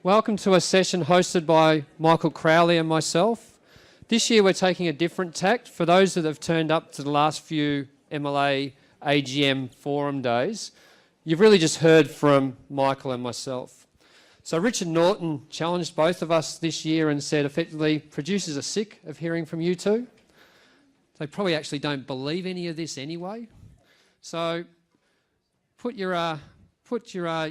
Welcome to a session hosted by Michael Crowley and myself. This year we're taking a different tact. For those that have turned up to the last few MLA AGM forum days, you've really just heard from Michael and myself. So Richard Norton challenged both of us this year and said effectively, producers are sick of hearing from you two. They probably actually don't believe any of this anyway. So put your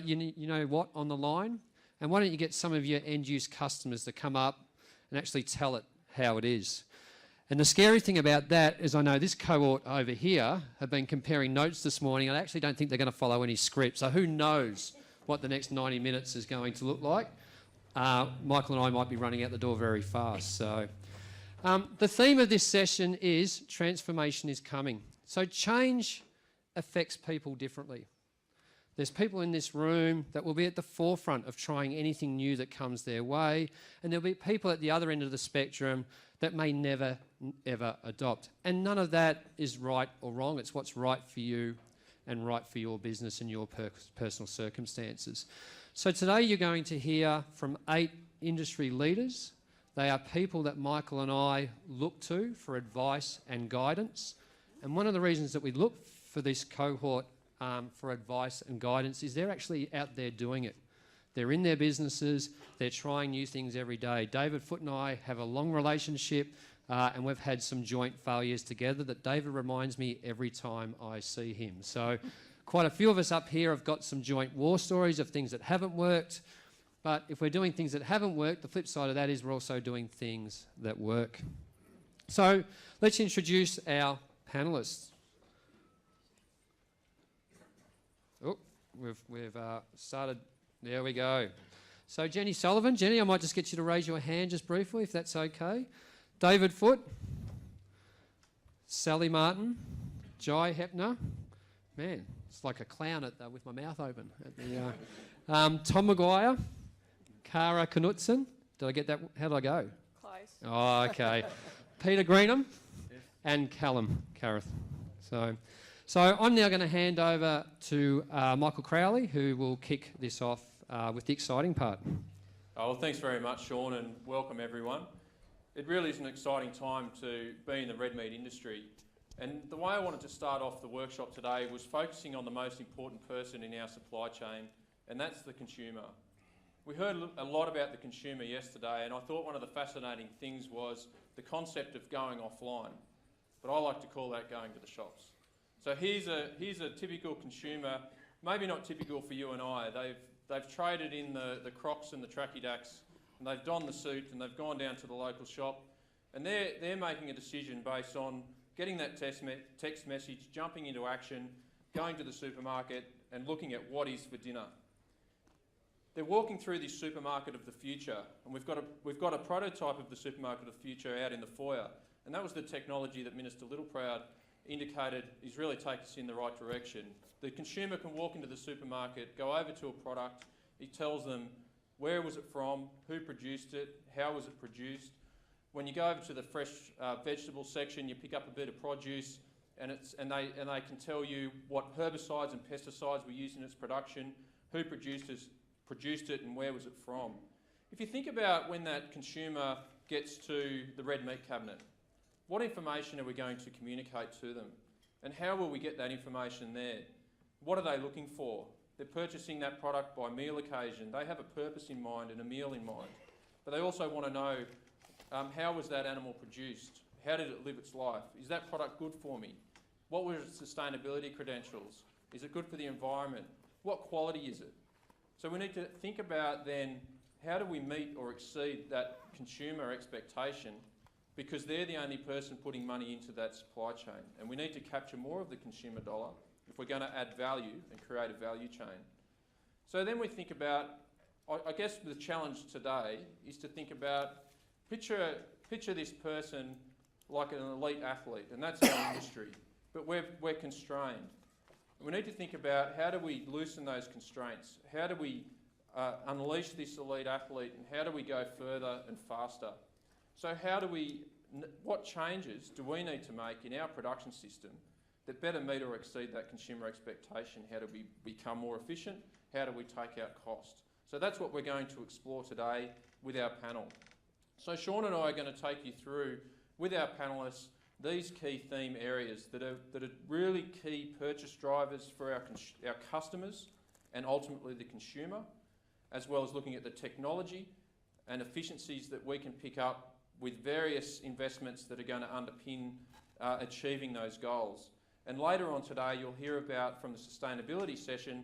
you know what on the line, and why don't you get some of your end-use customers to come up and actually tell it how it is. And the scary thing about that is I know this cohort over here have been comparing notes this morning. I actually don't think they're going to follow any script, so who knows what the next 90 minutes is going to look like. Michael and I might be running out the door very fast. So the theme of this session is transformation is coming. So change affects people differently. There's people in this room that will be at the forefront of trying anything new that comes their way, and there'll be people at the other end of the spectrum that may never, ever adopt. And none of that is right or wrong. It's what's right for you and right for your business and your personal circumstances. So today you're going to hear from 8 industry leaders. They are people that Michael and I look to for advice and guidance. And one of the reasons that we look for this cohort for advice and guidance is they're actually out there doing it. They're in their businesses, they're trying new things every day. David Foote and I have a long relationship and we've had some joint failures together that David reminds me every time I see him. So quite a few of us up here have got some joint war stories of things that haven't worked, but if we're doing things that haven't worked, the flip side of that is we're also doing things that work. So let's introduce our panellists. We've started, there we go. So Jenny Sullivan. Jenny, I might just get you to raise your hand just briefly, if that's okay. David Foote, Sally Martin, Jai Hepner. Man, it's like a clown with my mouth open. Tom Maguire, Cara Knutson. Did I get that? How did I go? Close. Oh, okay. Peter Greenham and Callum Carruth. So I'm now going to hand over to Michael Crowley, who will kick this off with the exciting part. Well, thanks very much, Sean, and welcome everyone. It really is an exciting time to be in the red meat industry. And the way I wanted to start off the workshop today was focusing on the most important person in our supply chain, and that's the consumer. We heard a lot about the consumer yesterday, and I thought one of the fascinating things was the concept of going offline. But I like to call that going to the shops. So here's a typical consumer, maybe not typical for you and I. They've traded in the Crocs and the Tracky Dacks, and they've donned the suit and they've gone down to the local shop, and they're making a decision based on getting that text message, jumping into action, going to the supermarket and looking at what is for dinner. They're walking through this supermarket of the future, and we've got a prototype of the supermarket of the future out in the foyer, and that was the technology that Minister Littleproud indicated is really take us in the right direction. The consumer can walk into the supermarket, go over to a product, it tells them where was it from, who produced it, how was it produced. When you go over to the fresh vegetable section, you pick up a bit of produce and they can tell you what herbicides and pesticides were used in its production, who produced it and where was it from. If you think about when that consumer gets to the red meat cabinet, what information are we going to communicate to them? And how will we get that information there? What are they looking for? They're purchasing that product by meal occasion. They have a purpose in mind and a meal in mind. But they also want to know how was that animal produced? How did it live its life? Is that product good for me? What were its sustainability credentials? Is it good for the environment? What quality is it? So we need to think about then, how do we meet or exceed that consumer expectation, because they're the only person putting money into that supply chain. And we need to capture more of the consumer dollar if we're going to add value and create a value chain. So then we think about, I guess the challenge today is to think about, picture this person like an elite athlete, and that's our industry, but we're constrained. We need to think about, how do we loosen those constraints? How do we unleash this elite athlete, and how do we go further and faster? So what changes do we need to make in our production system that better meet or exceed that consumer expectation? How do we become more efficient? How do we take out cost? So that's what we're going to explore today with our panel. So Sean and I are going to take you through, with our panellists, these key theme areas that are really key purchase drivers for our customers and ultimately the consumer, as well as looking at the technology and efficiencies that we can pick up with various investments that are going to underpin achieving those goals. And later on today, you'll hear about, from the sustainability session,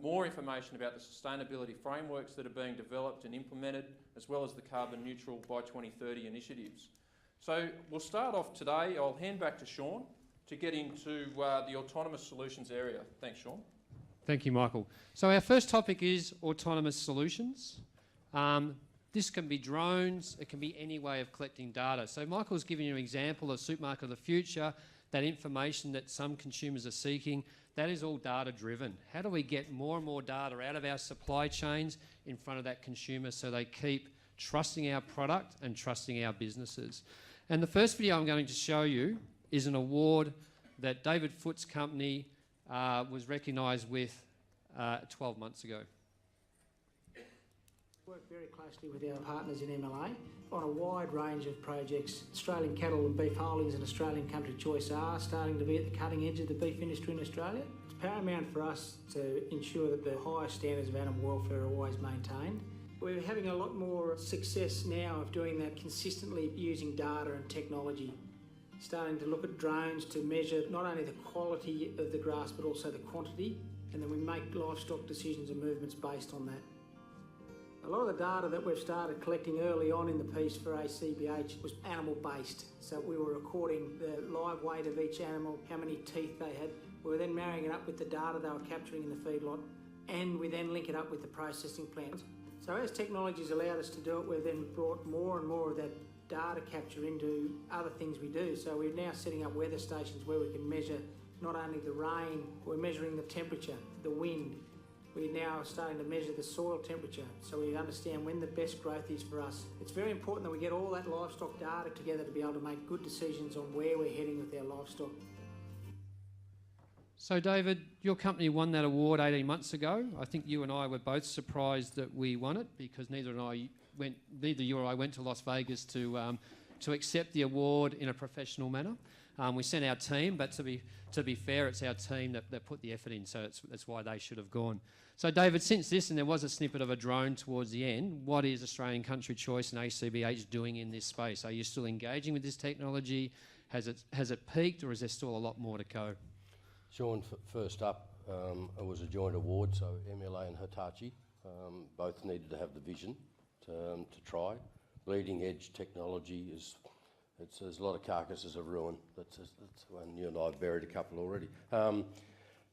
more information about the sustainability frameworks that are being developed and implemented, as well as the carbon neutral by 2030 initiatives. So we'll start off today. I'll hand back to Sean to get into the autonomous solutions area. Thanks, Sean. Thank you, Michael. So our first topic is autonomous solutions. This can be drones, it can be any way of collecting data. So Michael's given you an example of Supermarket of the Future, that information that some consumers are seeking, that is all data driven. How do we get more and more data out of our supply chains in front of that consumer so they keep trusting our product and trusting our businesses? And the first video I'm going to show you is an award that David Foote's company was recognised with 12 months ago. Work very closely with our partners in MLA on a wide range of projects. Australian Cattle and Beef Holdings and Australian Country Choice are starting to be at the cutting edge of the beef industry in Australia. It's paramount for us to ensure that the highest standards of animal welfare are always maintained. We're having a lot more success now of doing that consistently using data and technology. Starting to look at drones to measure not only the quality of the grass but also the quantity, and then we make livestock decisions and movements based on that. A lot of the data that we've started collecting early on in the piece for ACBH was animal based. So we were recording the live weight of each animal, how many teeth they had. We were then marrying it up with the data they were capturing in the feedlot, and we then link it up with the processing plants. So as technology's allowed us to do it, we've then brought more and more of that data capture into other things we do. So we're now setting up weather stations where we can measure not only the rain, we're measuring the temperature, the wind. We're now starting to measure the soil temperature so we understand when the best growth is for us. It's very important that we get all that livestock data together to be able to make good decisions on where we're heading with our livestock. So David, your company won that award 18 months ago. I think you and I were both surprised that we won it because neither you or I went to Las Vegas to accept the award in a professional manner. We sent our team, but to be fair, it's our team that put the effort in, so that's why they should have gone. So David, since this, and there was a snippet of a drone towards the end, what is Australian Country Choice and ACBH doing in this space? Are you still engaging with this technology? Has it peaked, or is there still a lot more to go? Sean, first up, it was a joint award, so MLA and Hitachi both needed to have the vision to try. Bleeding edge technology is, there's a lot of carcasses of ruin. That's when you and I have buried a couple already.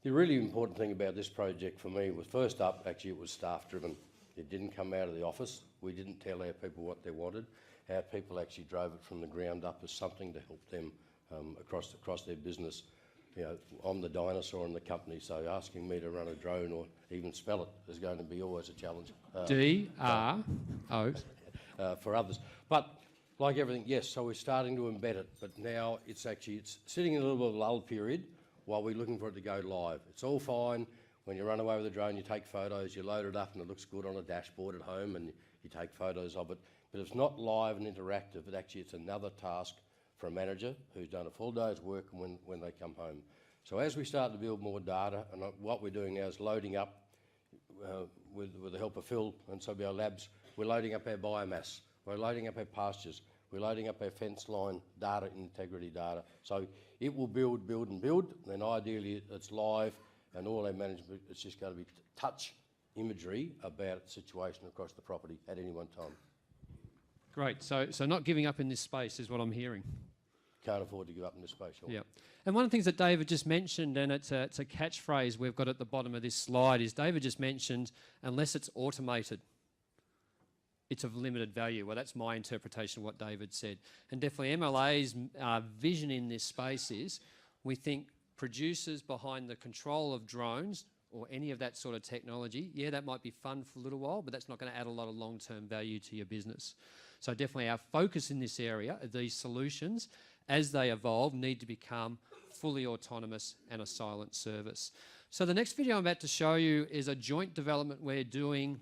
The really important thing about this project for me was, first up, actually it was staff driven. It didn't come out of the office. We didn't tell our people what they wanted. Our people actually drove it from the ground up as something to help them across their business. You know, I'm the dinosaur in the company, so asking me to run a drone or even spell it is going to be always a challenge. D-R-O. For others. But like everything, yes, so we're starting to embed it, but now it's sitting in a little bit of a lull period while we're looking for it to go live. It's all fine. When you run away with a drone, you take photos, you load it up and it looks good on a dashboard at home and you take photos of it. But it's not live and interactive, but actually it's another task for a manager who's done a full day's work when they come home. So as we start to build more data, and what we're doing now is loading up with the help of Phil and some of our labs, we're loading up our biomass, we're loading up our pastures, we're loading up our fence line data, integrity data. So it will build, and then ideally it's live and all our management, it's just going to be touch imagery about the situation across the property at any one time. Great. So not giving up in this space is what I'm hearing. Can't afford to give up in this space. Sure. Yeah. And one of the things that David just mentioned, and it's a catchphrase we've got at the bottom of this slide, is David just mentioned, unless it's automated, it's of limited value. Well, that's my interpretation of what David said. And definitely MLA's vision in this space is, we think producers behind the control of drones or any of that sort of technology, yeah, that might be fun for a little while, but that's not going to add a lot of long-term value to your business. So definitely our focus in this area, these solutions, as they evolve, need to become fully autonomous and a silent service. So the next video I'm about to show you is a joint development we're doing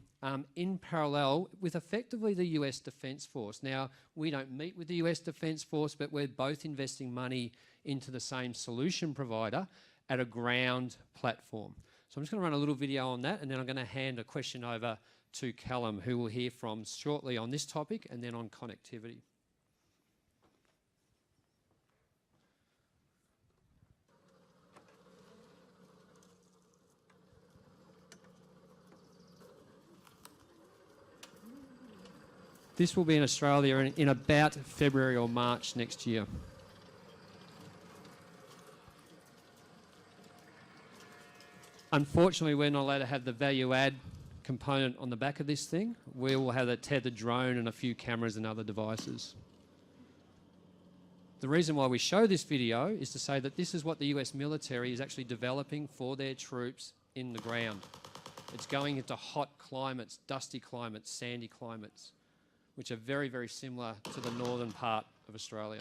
in parallel with effectively the US Defence Force. Now, we don't meet with the US Defence Force, but we're both investing money into the same solution provider at a ground platform. So I'm just going to run a little video on that, and then I'm going to hand a question over to Callum, who we'll hear from shortly on this topic and then on connectivity. This will be in Australia in about February or March next year. Unfortunately, we're not allowed to have the value add component on the back of this thing. We will have a tethered drone and a few cameras and other devices. The reason why we show this video is to say that this is what the US military is actually developing for their troops in the ground. It's going into hot climates, dusty climates, sandy climates, which are very, very similar to the northern part of Australia.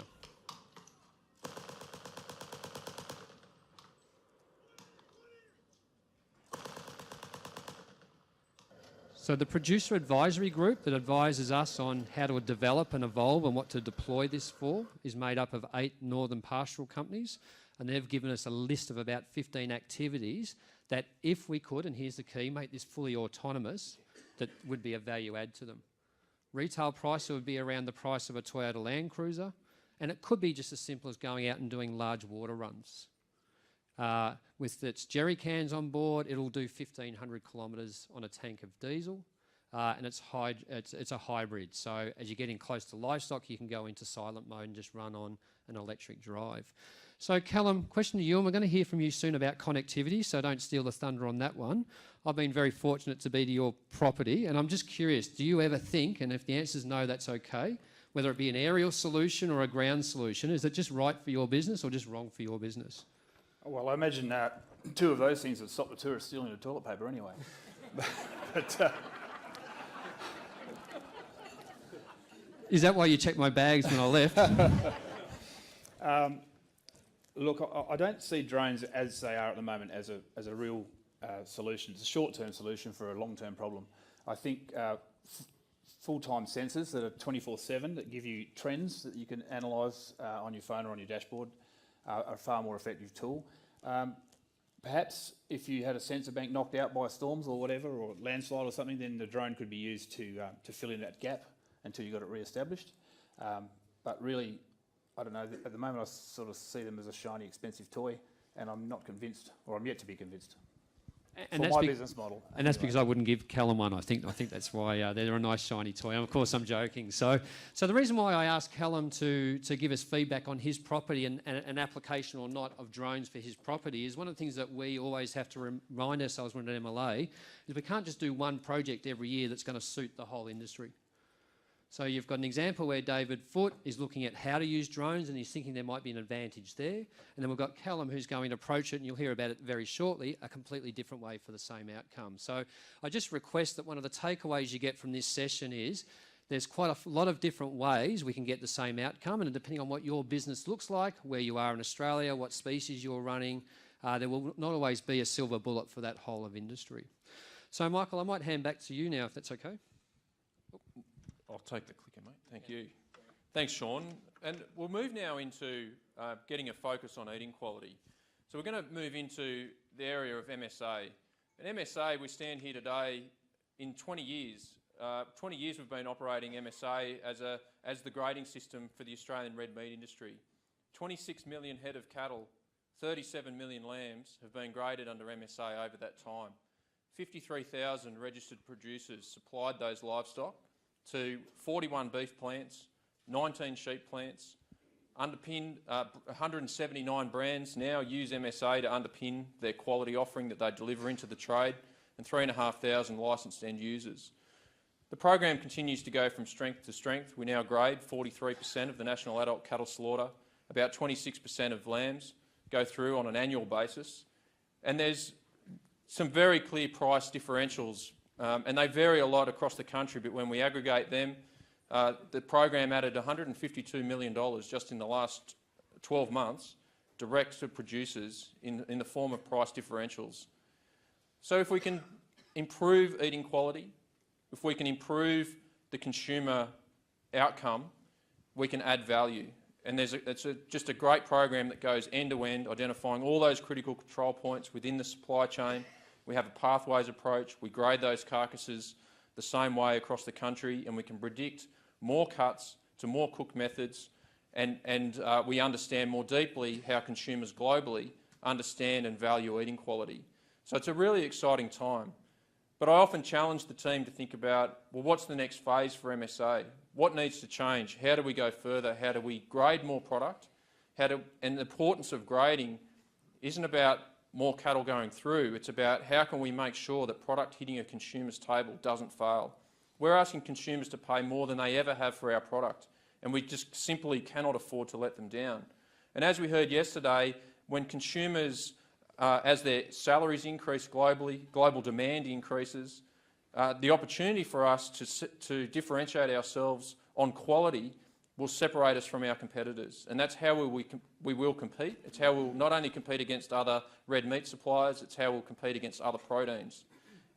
So the producer advisory group that advises us on how to develop and evolve and what to deploy this for is made up of 8 northern pastoral companies, and they've given us a list of about 15 activities that, if we could, and here's the key, make this fully autonomous, that would be a value add to them. Retail price would be around the price of a Toyota Land Cruiser, and it could be just as simple as going out and doing large water runs. With its jerry cans on board, it'll do 1,500 kilometres on a tank of diesel, and it's a hybrid. So as you're getting close to livestock, you can go into silent mode and just run on an electric drive. So Callum, question to you, and we're going to hear from you soon about connectivity, so don't steal the thunder on that one. I've been very fortunate to be to your property, and I'm just curious, do you ever think, and if the answer is no, that's okay, whether it be an aerial solution or a ground solution, is it just right for your business or just wrong for your business? Well, I imagine 2 of those things would stop the tourists stealing the toilet paper anyway. but, Is that why you checked my bags when I left? Look, I don't see drones as they are at the moment as a real solution. It's a short-term solution for a long-term problem. I think full-time sensors that are 24/7 that give you trends that you can analyse on your phone or on your dashboard are a far more effective tool. Perhaps if you had a sensor bank knocked out by storms or whatever, or landslide or something, then the drone could be used to fill in that gap until you got it re-established. But really, I don't know, at the moment I sort of see them as a shiny, expensive toy, and I'm not convinced, or I'm yet to be convinced. And for that's my business model. And that's because I wouldn't give Callum one. I think that's why they're a nice shiny toy. And of course, I'm joking. So the reason why I asked Callum to give us feedback on his property and an application or not of drones for his property is one of the things that we always have to remind ourselves when at MLA is we can't just do one project every year that's going to suit the whole industry. So you've got an example where David Foote is looking at how to use drones and he's thinking there might be an advantage there. And then we've got Callum who's going to approach it, and you'll hear about it very shortly, a completely different way for the same outcome. So I just request that one of the takeaways you get from this session is there's quite a lot of different ways we can get the same outcome, and depending on what your business looks like, where you are in Australia, what species you're running, there will not always be a silver bullet for that whole of industry. So Michael, I might hand back to you now if that's okay. I'll take the clicker, mate. Thank you. Thanks, Sean. And we'll move now into getting a focus on eating quality. So we're going to move into the area of MSA. And MSA, we stand here today in 20 years. 20 years we've been operating MSA as the grading system for the Australian red meat industry. 26 million head of cattle, 37 million lambs have been graded under MSA over that time. 53,000 registered producers supplied those livestock to 41 beef plants, 19 sheep plants, underpinned 179 brands now use MSA to underpin their quality offering that they deliver into the trade, and 3,500 licensed end users. The program continues to go from strength to strength. We now grade 43% of the national adult cattle slaughter, about 26% of lambs go through on an annual basis, and there's some very clear price differentials. And they vary a lot across the country, but when we aggregate them, the program added $152 million just in the last 12 months direct to producers in the form of price differentials So if we can improve eating quality, if we can improve the consumer outcome, we can add value. And it's just a great program that goes end to end, identifying all those critical control points within the supply chain. We have a pathways approach. We grade those carcasses the same way across the country, and we can predict more cuts to more cooked methods, and we understand more deeply how consumers globally understand and value eating quality. So it's a really exciting time. But I often challenge the team to think about, well, what's the next phase for MSA? What needs to change? How do we go further? How do we grade more product? And the importance of grading isn't about more cattle going through. It's about how can we make sure that product hitting a consumer's table doesn't fail. We're asking consumers to pay more than they ever have for our product, and we just simply cannot afford to let them down. And as we heard yesterday, when consumers, as their salaries increase globally, global demand increases, the opportunity for us to differentiate ourselves on quality will separate us from our competitors. And that's how we will compete. It's how we'll not only compete against other red meat suppliers, it's how we'll compete against other proteins.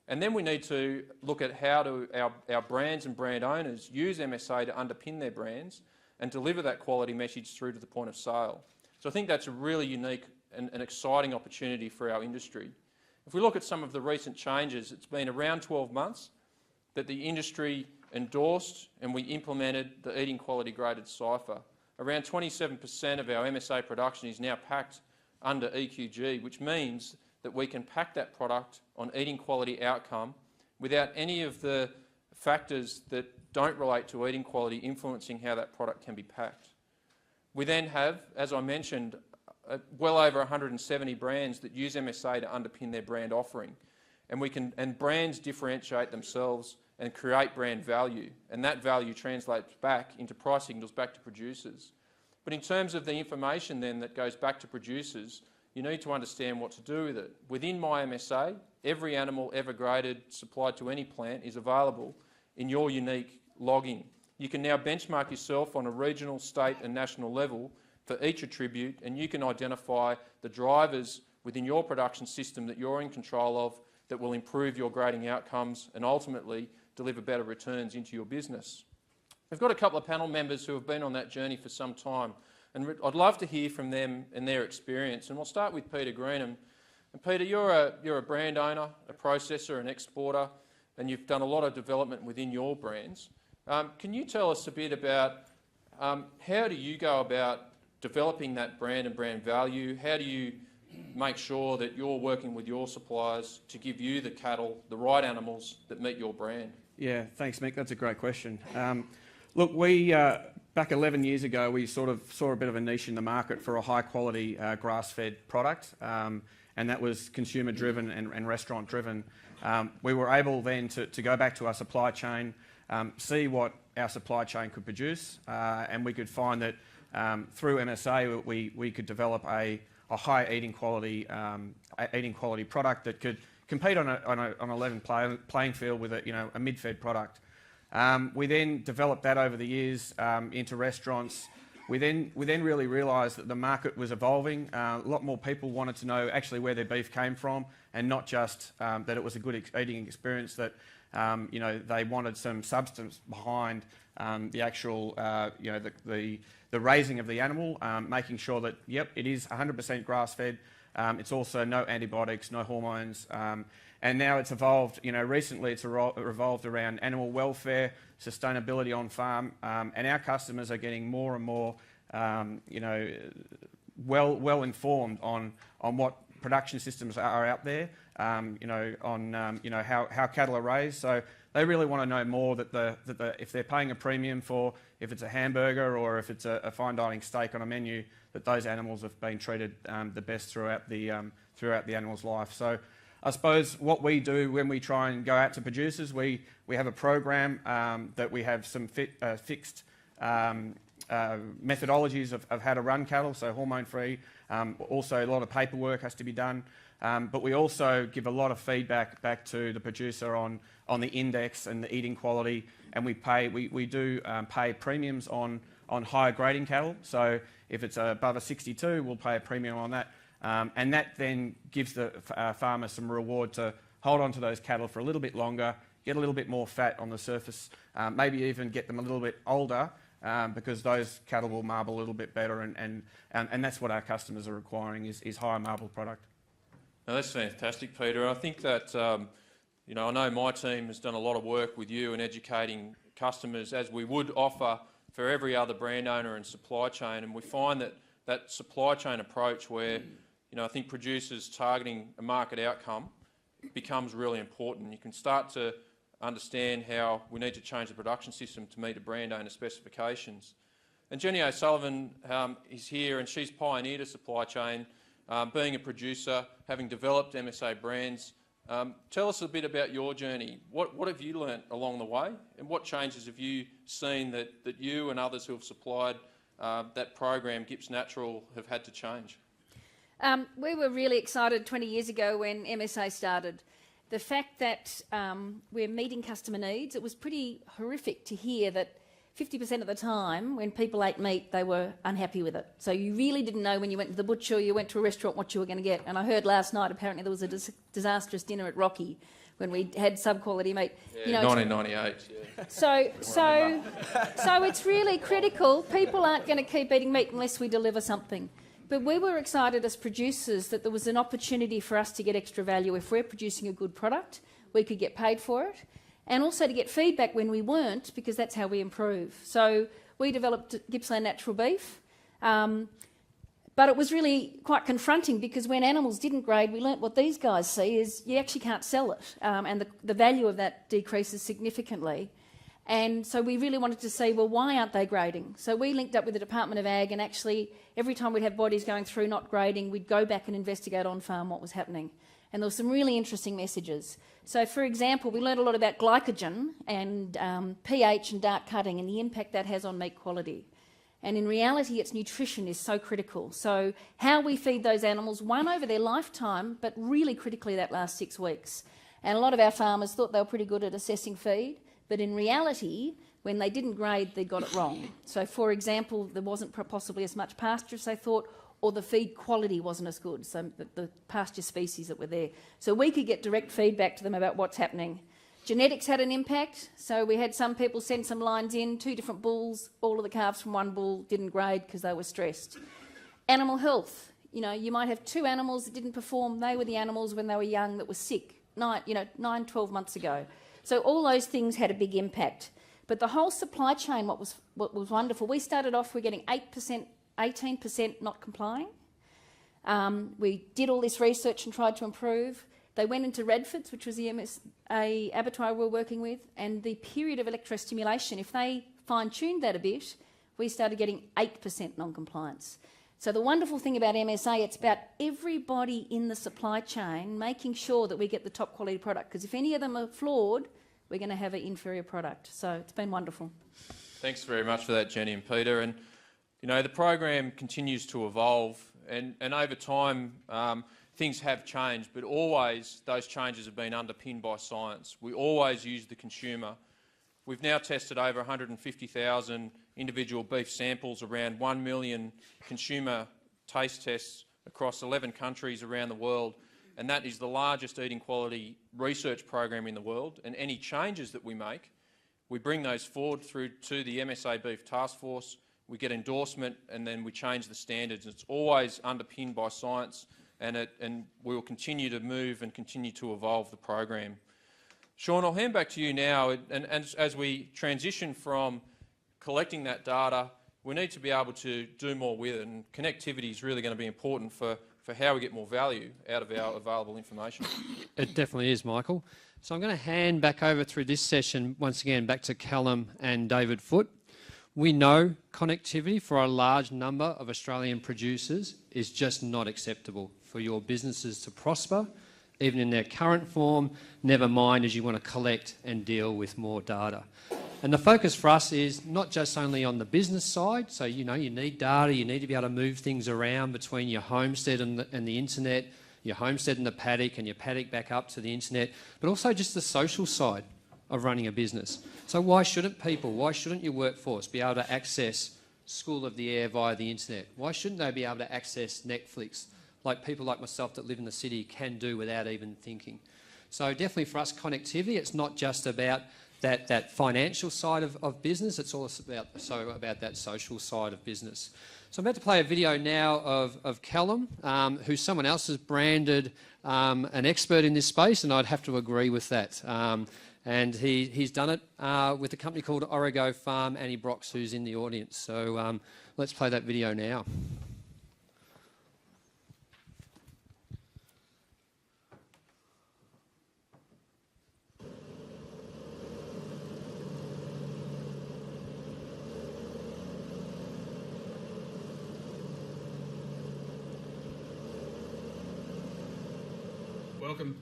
And then we need to look at how do our brands and brand owners use MSA to underpin their brands and deliver that quality message through to the point of sale. So I think that's a really unique and an exciting opportunity for our industry. If we look at some of the recent changes, it's been around 12 months that the industry endorsed and we implemented the eating quality graded cipher. Around 27% of our MSA production is now packed under EQG, which means that we can pack that product on eating quality outcome without any of the factors that don't relate to eating quality influencing how that product can be packed. We then have, as I mentioned, well over 170 brands that use MSA to underpin their brand offering. And brands differentiate themselves and create brand value, and that value translates back into price signals back to producers. But in terms of the information then that goes back to producers, you need to understand what to do with it. Within my MSA, every animal ever graded supplied to any plant is available in your unique logging. You can now benchmark yourself on a regional, state and national level for each attribute, and you can identify the drivers within your production system that you're in control of that will improve your grading outcomes and ultimately deliver better returns into your business. We've got a couple of panel members who have been on that journey for some time, and I'd love to hear from them and their experience. And we'll start with Peter Greenham. And Peter, you're a brand owner, a processor, an exporter, and you've done a lot of development within your brands. Can you tell us a bit about how do you go about developing that brand and brand value? How do you make sure that you're working with your suppliers to give you the cattle, the right animals that meet your brand? Yeah, thanks, Mick. That's a great question. Look, we back 11 years ago, we sort of saw a bit of a niche in the market for a high-quality grass-fed product, and that was consumer-driven and restaurant-driven. We were able then to go back to our supply chain, see what our supply chain could produce, and we could find that through MSA we could develop a high eating quality product that could compete on a level playing field with a mid-fed product. We then developed that over the years into restaurants. We then really realised that the market was evolving. A lot more people wanted to know actually where their beef came from, and not just that it was a good eating experience. That they wanted some substance behind the actual the raising of the animal, making sure that yep, it is 100% grass-fed. It's also no antibiotics, no hormones, and now it's evolved. Recently it's revolved around animal welfare, sustainability on farm, and our customers are getting more and more, well informed on what production systems are out there, on how cattle are raised. So they really want to know more that if they're paying a premium for, if it's a hamburger or if it's a fine dining steak on a menu, that those animals have been treated the best throughout the animal's life. So I suppose what we do when we try and go out to producers, we have a program that we have some fixed methodologies of how to run cattle, so hormone-free. Also, a lot of paperwork has to be done, but we also give a lot of feedback back to the producer on the index and the eating quality, and we do pay premiums on higher grading cattle. So if it's above a 62, we'll pay a premium on that, and that then gives the farmer some reward to hold on to those cattle for a little bit longer, get a little bit more fat on the surface, maybe even get them a little bit older, because those cattle will marble a little bit better, and that's what our customers are requiring is higher marble product. Now, that's fantastic, Peter. I think that, you know, I know my team has done a lot of work with you in educating customers, as we would offer for every other brand owner and supply chain, and we find that that supply chain approach where, you know, I think producers targeting a market outcome becomes really important. You can start to understand how we need to change the production system to meet a brand owner specifications. And Jenny O'Sullivan is here, and she's pioneered a supply chain, being a producer, having developed MSA brands. Tell us a bit about your journey. What have you learnt along the way, and what changes have you seen that you and others who have supplied that program, Gipps Natural, have had to change? We were really excited 20 years ago when MSA started. The fact that we're meeting customer needs, it was pretty horrific to hear that 50% of the time when people ate meat, they were unhappy with it. So you really didn't know when you went to the butcher, you went to a restaurant, what you were going to get. And I heard last night apparently there was a disastrous dinner at Rocky when we had sub-quality meat. Yeah, you know, 1998, yeah. So it's really critical. People aren't going to keep eating meat unless we deliver something. But we were excited as producers that there was an opportunity for us to get extra value. If we're producing a good product, we could get paid for it, and also to get feedback when we weren't, because that's how we improve. So we developed Gippsland Natural Beef, but it was really quite confronting, because when animals didn't grade, we learnt what these guys see is you actually can't sell it, and the value of that decreases significantly. And so we really wanted to see, well, why aren't they grading? So we linked up with the Department of Ag, and actually every time we'd have bodies going through not grading, we'd go back and investigate on farm what was happening. And there were some really interesting messages. So, for example, we learned a lot about glycogen and pH and dark cutting and the impact that has on meat quality. And in reality, its nutrition is so critical. So how we feed those animals, one, over their lifetime, but really critically that last 6 weeks. And a lot of our farmers thought they were pretty good at assessing feed, but in reality, when they didn't grade, they got it wrong. So, for example, there wasn't possibly as much pasture as they thought, or the feed quality wasn't as good, so the pasture species that were there. So we could get direct feedback to them about what's happening. Genetics had an impact, so we had some people send some lines in, 2 different bulls, all of the calves from one bull didn't grade because they were stressed. Animal health, you know, you might have 2 animals that didn't perform, they were the animals when they were young that were sick, 9, 12 months ago. So all those things had a big impact. But the whole supply chain, what was wonderful, we started off, we're getting 18% not complying. We did all this research and tried to improve. They went into Radfords, which was the MSA abattoir we're working with, and the period of electrostimulation, if they fine-tuned that a bit, we started getting 8% non-compliance. So the wonderful thing about MSA, it's about everybody in the supply chain making sure that we get the top quality product, because if any of them are flawed, we're going to have an inferior product. So it's been wonderful. Thanks very much for that, Jenny and Peter. And you know, the program continues to evolve, and over time things have changed, but always those changes have been underpinned by science. We always use the consumer. We've now tested over 150,000 individual beef samples, around 1 million consumer taste tests across 11 countries around the world, and that is the largest eating quality research program in the world. And any changes that we make, we bring those forward through to the MSA Beef Task Force, we get endorsement, and then we change the standards. It's always underpinned by science, and we will continue to move and continue to evolve the program. Sean, I'll hand back to you now, and as we transition from collecting that data, we need to be able to do more with it, and connectivity is really going to be important for how we get more value out of our available information. It definitely is, Michael. So I'm going to hand back over through this session once again back to Callum and David Foote. We know connectivity for a large number of Australian producers is just not acceptable for your businesses to prosper, even in their current form, never mind as you want to collect and deal with more data. And the focus for us is not just only on the business side, so you know you need data, you need to be able to move things around between your homestead and the internet, your homestead and the paddock, and your paddock back up to the internet, but also just the social side of running a business. So why shouldn't your workforce be able to access School of the Air via the internet? Why shouldn't they be able to access Netflix like people like myself that live in the city can do without even thinking? So definitely for us, connectivity, it's not just about that financial side of business, it's also about that social side of business. So I'm about to play a video now of Callum, who someone else has branded an expert in this space, and I'd have to agree with that. And he's done it with a company called Origo Farm, Annie Brox, who's in the audience. So let's play that video now. Welcome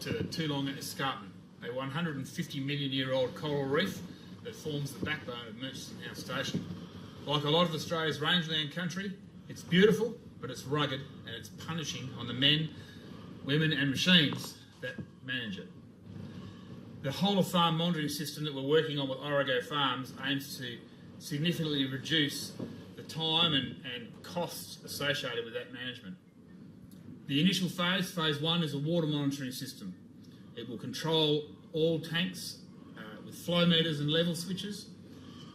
to Toolong Escarpment, a 150 million year old coral reef that forms the backbone of Murchison House Station. Like a lot of Australia's rangeland country, it's beautiful, but it's rugged and it's punishing on the men, women and machines that manage it. The whole of farm monitoring system that we're working on with Origo Farms aims to significantly reduce the time and costs associated with that management. The initial phase, phase 1, is a water monitoring system. It will control all tanks with flow meters and level switches.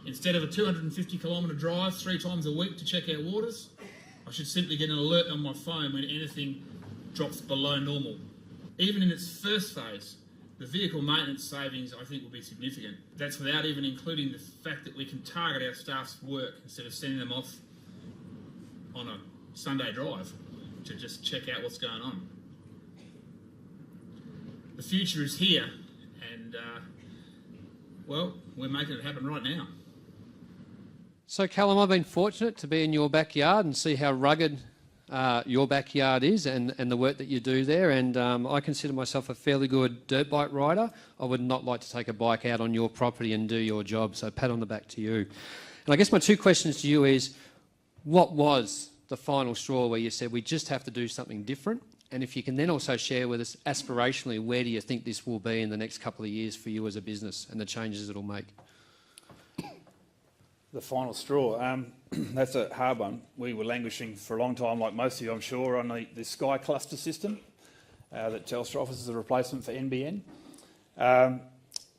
Instead of a 250 kilometre drive 3 times a week to check our waters, I should simply get an alert on my phone when anything drops below normal. Even in its first phase, the vehicle maintenance savings I think will be significant. That's without even including the fact that we can target our staff's work instead of sending them off on a Sunday drive to just check out what's going on. The future is here, and well, we're making it happen right now. So Callum, I've been fortunate to be in your backyard and see how rugged your backyard is and the work that you do there, and I consider myself a fairly good dirt bike rider. I would not like to take a bike out on your property and do your job, so pat on the back to you. And I guess my 2 questions to you is, what was the final straw where you said we just have to do something different? And if you can then also share with us aspirationally, where do you think this will be in the next couple of years for you as a business and the changes it'll make? The final straw, that's a hard one. We were languishing for a long time, like most of you I'm sure, on the Sky Cluster system that Telstra offers as a replacement for NBN,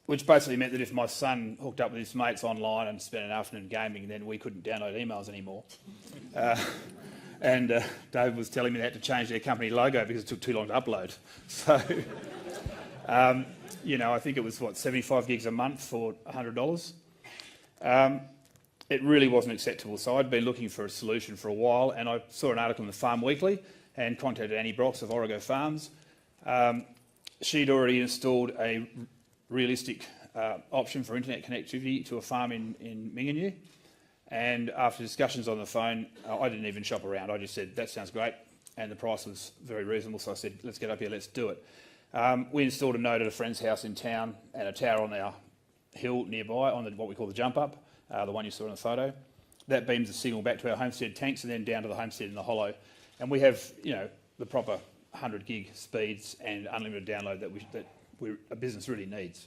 which basically meant that if my son hooked up with his mates online and spent an afternoon gaming, then we couldn't download emails anymore. And David was telling me they had to change their company logo because it took too long to upload. So, you know, I think it was, 75 gigs a month for $100. It really wasn't acceptable. So I'd been looking for a solution for a while, and I saw an article in the Farm Weekly and contacted Annie Brox of Origo Farms. She'd already installed a realistic option for internet connectivity to a farm in Mingenew. And after discussions on the phone, I didn't even shop around. I just said, that sounds great. And the price was very reasonable. So I said, let's get up here, let's do it. We installed a node at a friend's house in town and a tower on our hill nearby on what we call the jump up, the one you saw in the photo. That beams the signal back to our homestead tanks and then down to the homestead in the hollow. And we have, you know, the proper 100 gig speeds and unlimited download that a business really needs.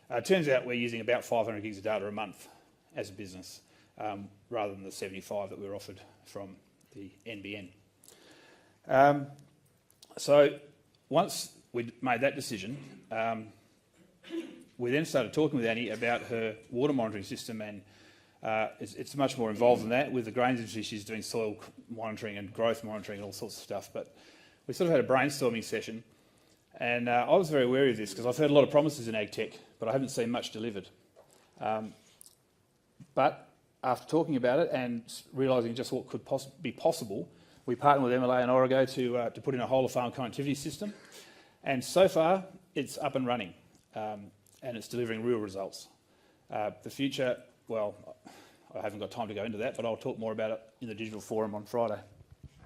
It turns out we're using about 500 gigs of data a month as a business, rather than the 75 that we were offered from the NBN. So once we'd made that decision, we then started talking with Annie about her water monitoring system, and it's much more involved than that. With the grains industry, she's doing soil monitoring and growth monitoring and all sorts of stuff. But we sort of had a brainstorming session, and I was very wary of this because I've heard a lot of promises in ag tech, but I haven't seen much delivered. But after talking about it and realising just what could be possible, we partnered with MLA and Origo to put in a whole of farm connectivity system. And so far, it's up and running, and it's delivering real results. The future, well, I haven't got time to go into that, but I'll talk more about it in the digital forum on Friday.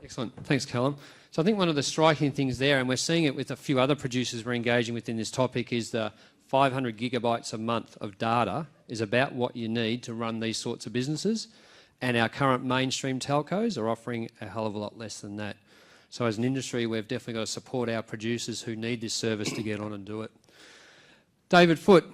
Excellent. Thanks, Callum. So I think one of the striking things there, and we're seeing it with a few other producers we're engaging with in this topic, is the 500 gigabytes a month of data is about what you need to run these sorts of businesses, and our current mainstream telcos are offering a hell of a lot less than that. So as an industry, we've definitely got to support our producers who need this service to get on and do it. David Foote,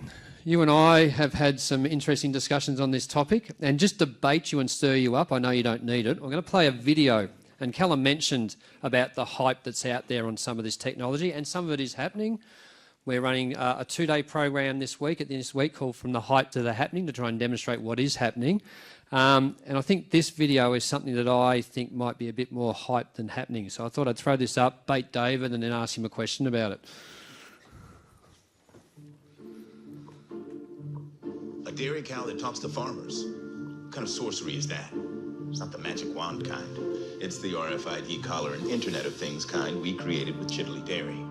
you and I have had some interesting discussions on this topic, and just to bait you and stir you up, I know you don't need it, I'm going to play a video, And Callum mentioned about the hype that's out there on some of this technology, and some of it is happening. We're running a 2-day program this week, at the end of this week, called From the Hype to the Happening, to try and demonstrate what is happening. And I think this video is something that I think might be a bit more hype than happening. So I thought I'd throw this up, bait David, and then ask him a question about it. A dairy cow that talks to farmers. What kind of sorcery is that? It's not the magic wand kind. It's the RFID collar and Internet of Things kind we created with Chitley Dairy.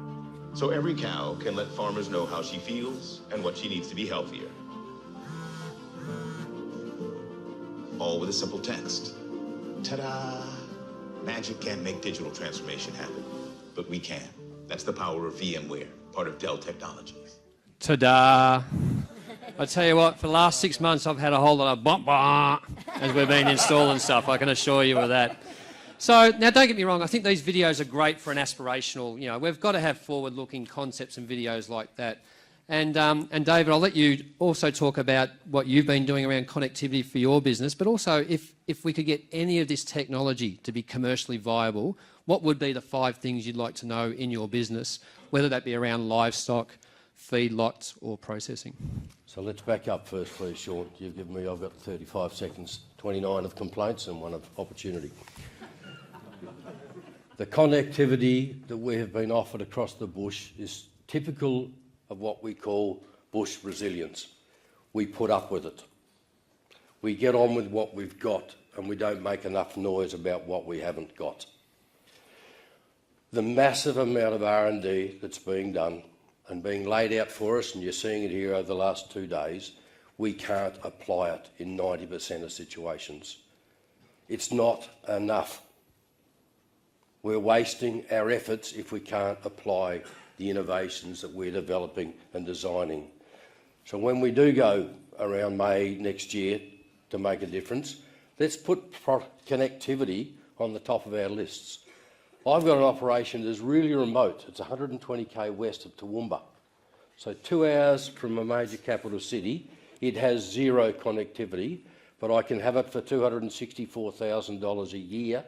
So every cow can let farmers know how she feels and what she needs to be healthier. All with a simple text. Ta-da! Magic can't make digital transformation happen, but we can. That's the power of VMware, part of Dell Technologies. Ta-da! I tell you what, for the last 6 months, I've had a whole lot of bump as we've been installing stuff, I can assure you of that. So, now don't get me wrong, I think these videos are great for an aspirational, we've got to have forward-looking concepts and videos like that. And David, I'll let you also talk about what you've been doing around connectivity for your business, but also if we could get any of this technology to be commercially viable, what would be the 5 things you'd like to know in your business, whether that be around livestock, feedlots or processing? So let's back up first, please, Sean. You've given me, I've got 35 seconds, 29 of complaints and 1 of opportunity. The connectivity that we have been offered across the bush is typical of what we call bush resilience. We put up with it. We get on with what we've got and we don't make enough noise about what we haven't got. The massive amount of R&D that's being done and being laid out for us, and you're seeing it here over the last 2 days, we can't apply it in 90% of situations. It's not enough. We're wasting our efforts if we can't apply the innovations that we're developing and designing. So when we do go around May next year to make a difference, let's put connectivity on the top of our lists. I've got an operation that's really remote. It's 120k west of Toowoomba. So 2 hours from a major capital city. It has zero connectivity, but I can have it for $264,000 a year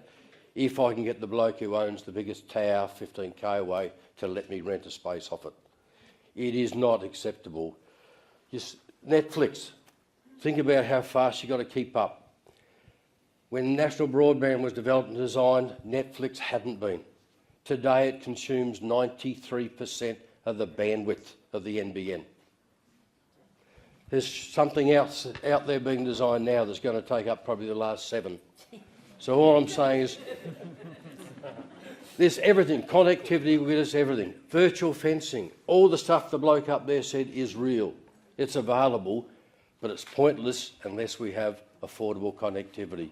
if I can get the bloke who owns the biggest tower 15k away to let me rent a space off it. It is not acceptable. Just Netflix, think about how fast you've got to keep up. When national broadband was developed and designed, Netflix hadn't been. Today it consumes 93% of the bandwidth of the NBN. There's something else out there being designed now that's going to take up probably the last 7. So all I'm saying is, there's everything. Connectivity will get us everything. Virtual fencing, all the stuff the bloke up there said is real. It's available, but it's pointless unless we have affordable connectivity.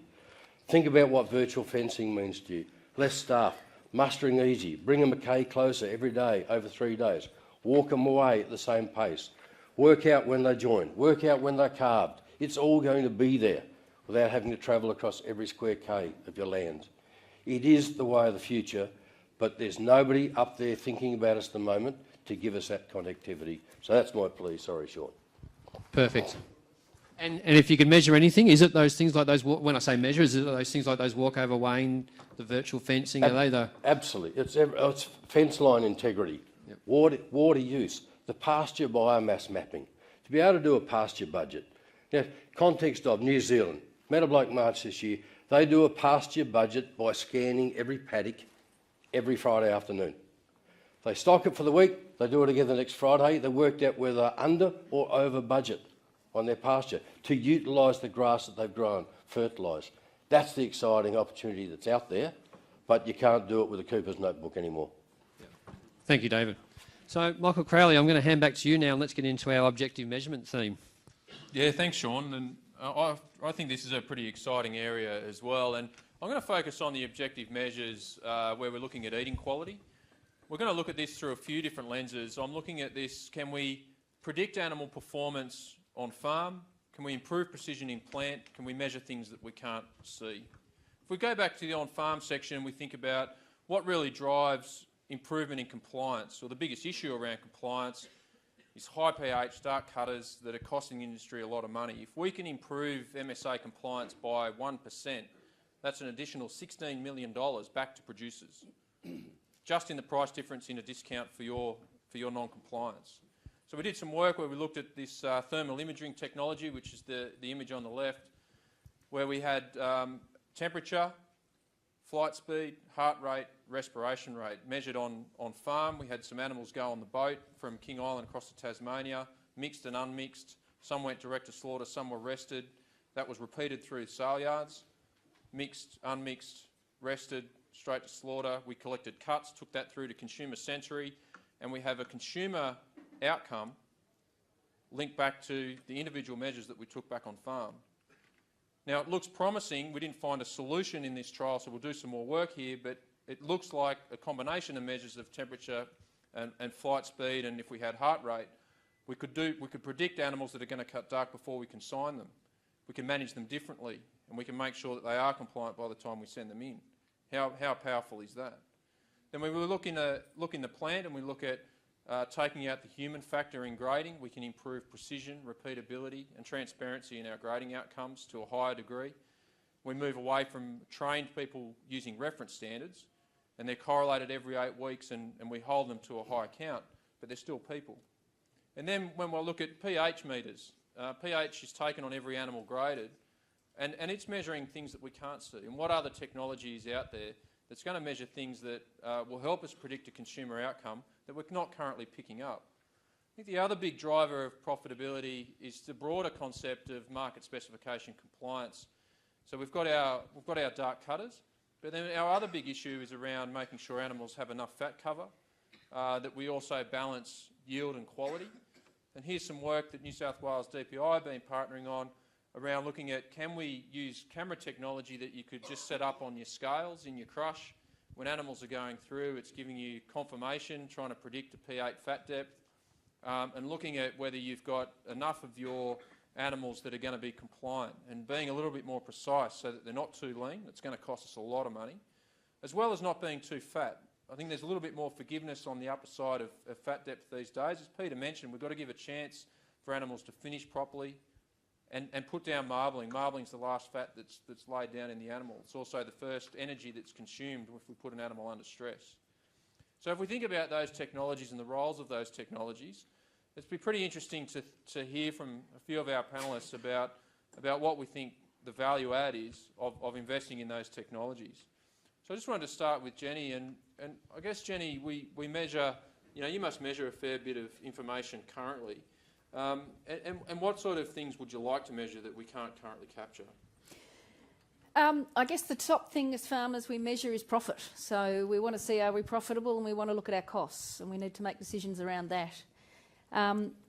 Think about what virtual fencing means to you. Less staff, mustering easy, bring them a K closer every day over 3 days, walk them away at the same pace, work out when they join, work out when they're calved. It's all going to be there without having to travel across every square K of your land. It is the way of the future, but there's nobody up there thinking about us at the moment to give us that connectivity. So that's my plea. Sorry, Sean. Perfect. And if you could measure anything, is it those things like those, when I say measure, is it those things like those walkover weighing, the virtual fencing, are they the... Absolutely. It's fence line integrity, yep. Water use, the pasture biomass mapping. To be able to do a pasture budget. Now, context of New Zealand, Metabloke March this year, they do a pasture budget by scanning every paddock every Friday afternoon. They stock it for the week, they do it again the next Friday, they worked out whether they're under or over budget on their pasture to utilise the grass that they've grown, fertilise. That's the exciting opportunity that's out there, but you can't do it with a Cooper's notebook anymore. Thank you, David. So, Michael Crowley, I'm going to hand back to you now and let's get into our objective measurement theme. Yeah, thanks, Sean. And I think this is a pretty exciting area as well. And I'm going to focus on the objective measures where we're looking at eating quality. We're going to look at this through a few different lenses. I'm looking at this, can we predict animal performance on farm? Can we improve precision in plant? Can we measure things that we can't see? If we go back to the on-farm section, we think about what really drives improvement in compliance, or the biggest issue around compliance is high pH dark cutters that are costing the industry a lot of money. If we can improve MSA compliance by 1%, That's an additional $16 million back to producers, just in the price difference in a discount for your non-compliance. So we did some work where we looked at this thermal imaging technology, which is the image on the left, where we had temperature, flight speed, heart rate, respiration rate measured on farm. We had some animals go on the boat from King Island across to Tasmania, mixed and unmixed. Some went direct to slaughter, some were rested. That was repeated through sale yards. Mixed, unmixed, rested, straight to slaughter. We collected cuts, took that through to consumer sensory, and we have a consumer outcome linked back to the individual measures that we took back on farm. Now, it looks promising. We didn't find a solution in this trial, so we'll do some more work here, but it looks like a combination of measures of temperature and flight speed, and if we had heart rate, we could predict animals that are going to cut dark before we consign them. We can manage them differently, and we can make sure that they are compliant by the time we send them in. How powerful is that? Then when we look in the plant and we look at taking out the human factor in grading, we can improve precision, repeatability and transparency in our grading outcomes to a higher degree. We move away from trained people using reference standards, and they're correlated every 8 weeks, and we hold them to a high count, but they're still people. And then when we look at pH meters, pH is taken on every animal graded, and it's measuring things that we can't see. And what other technology is out there that's going to measure things that will help us predict a consumer outcome that we're not currently picking up? I think the other big driver of profitability is the broader concept of market specification compliance. So we've got our dark cutters, but then our other big issue is around making sure animals have enough fat cover, that we also balance yield and quality. And here's some work that New South Wales DPI have been partnering on around looking at, can we use camera technology that you could just set up on your scales in your crush when animals are going through. It's giving you confirmation, trying to predict a P8 fat depth, and looking at whether you've got enough of your animals that are going to be compliant, and being a little bit more precise so that they're not too lean. It's going to cost us a lot of money, as well as not being too fat. I think there's a little bit more forgiveness on the upper side of fat depth these days. As Peter mentioned, we've got to give a chance for animals to finish properly and put down marbling. Marbling's the last fat that's laid down in the animal. It's also the first energy that's consumed if we put an animal under stress. So if we think about those technologies and the roles of those technologies, it's been pretty interesting to hear from a few of our panellists about what we think the value add is of investing in those technologies. So I just wanted to start with Jenny, and I guess, Jenny, we measure, you must measure a fair bit of information currently. And what sort of things would you like to measure that we can't currently capture? I guess the top thing as farmers we measure is profit. So we want to see, are we profitable, and we want to look at our costs, and we need to make decisions around that.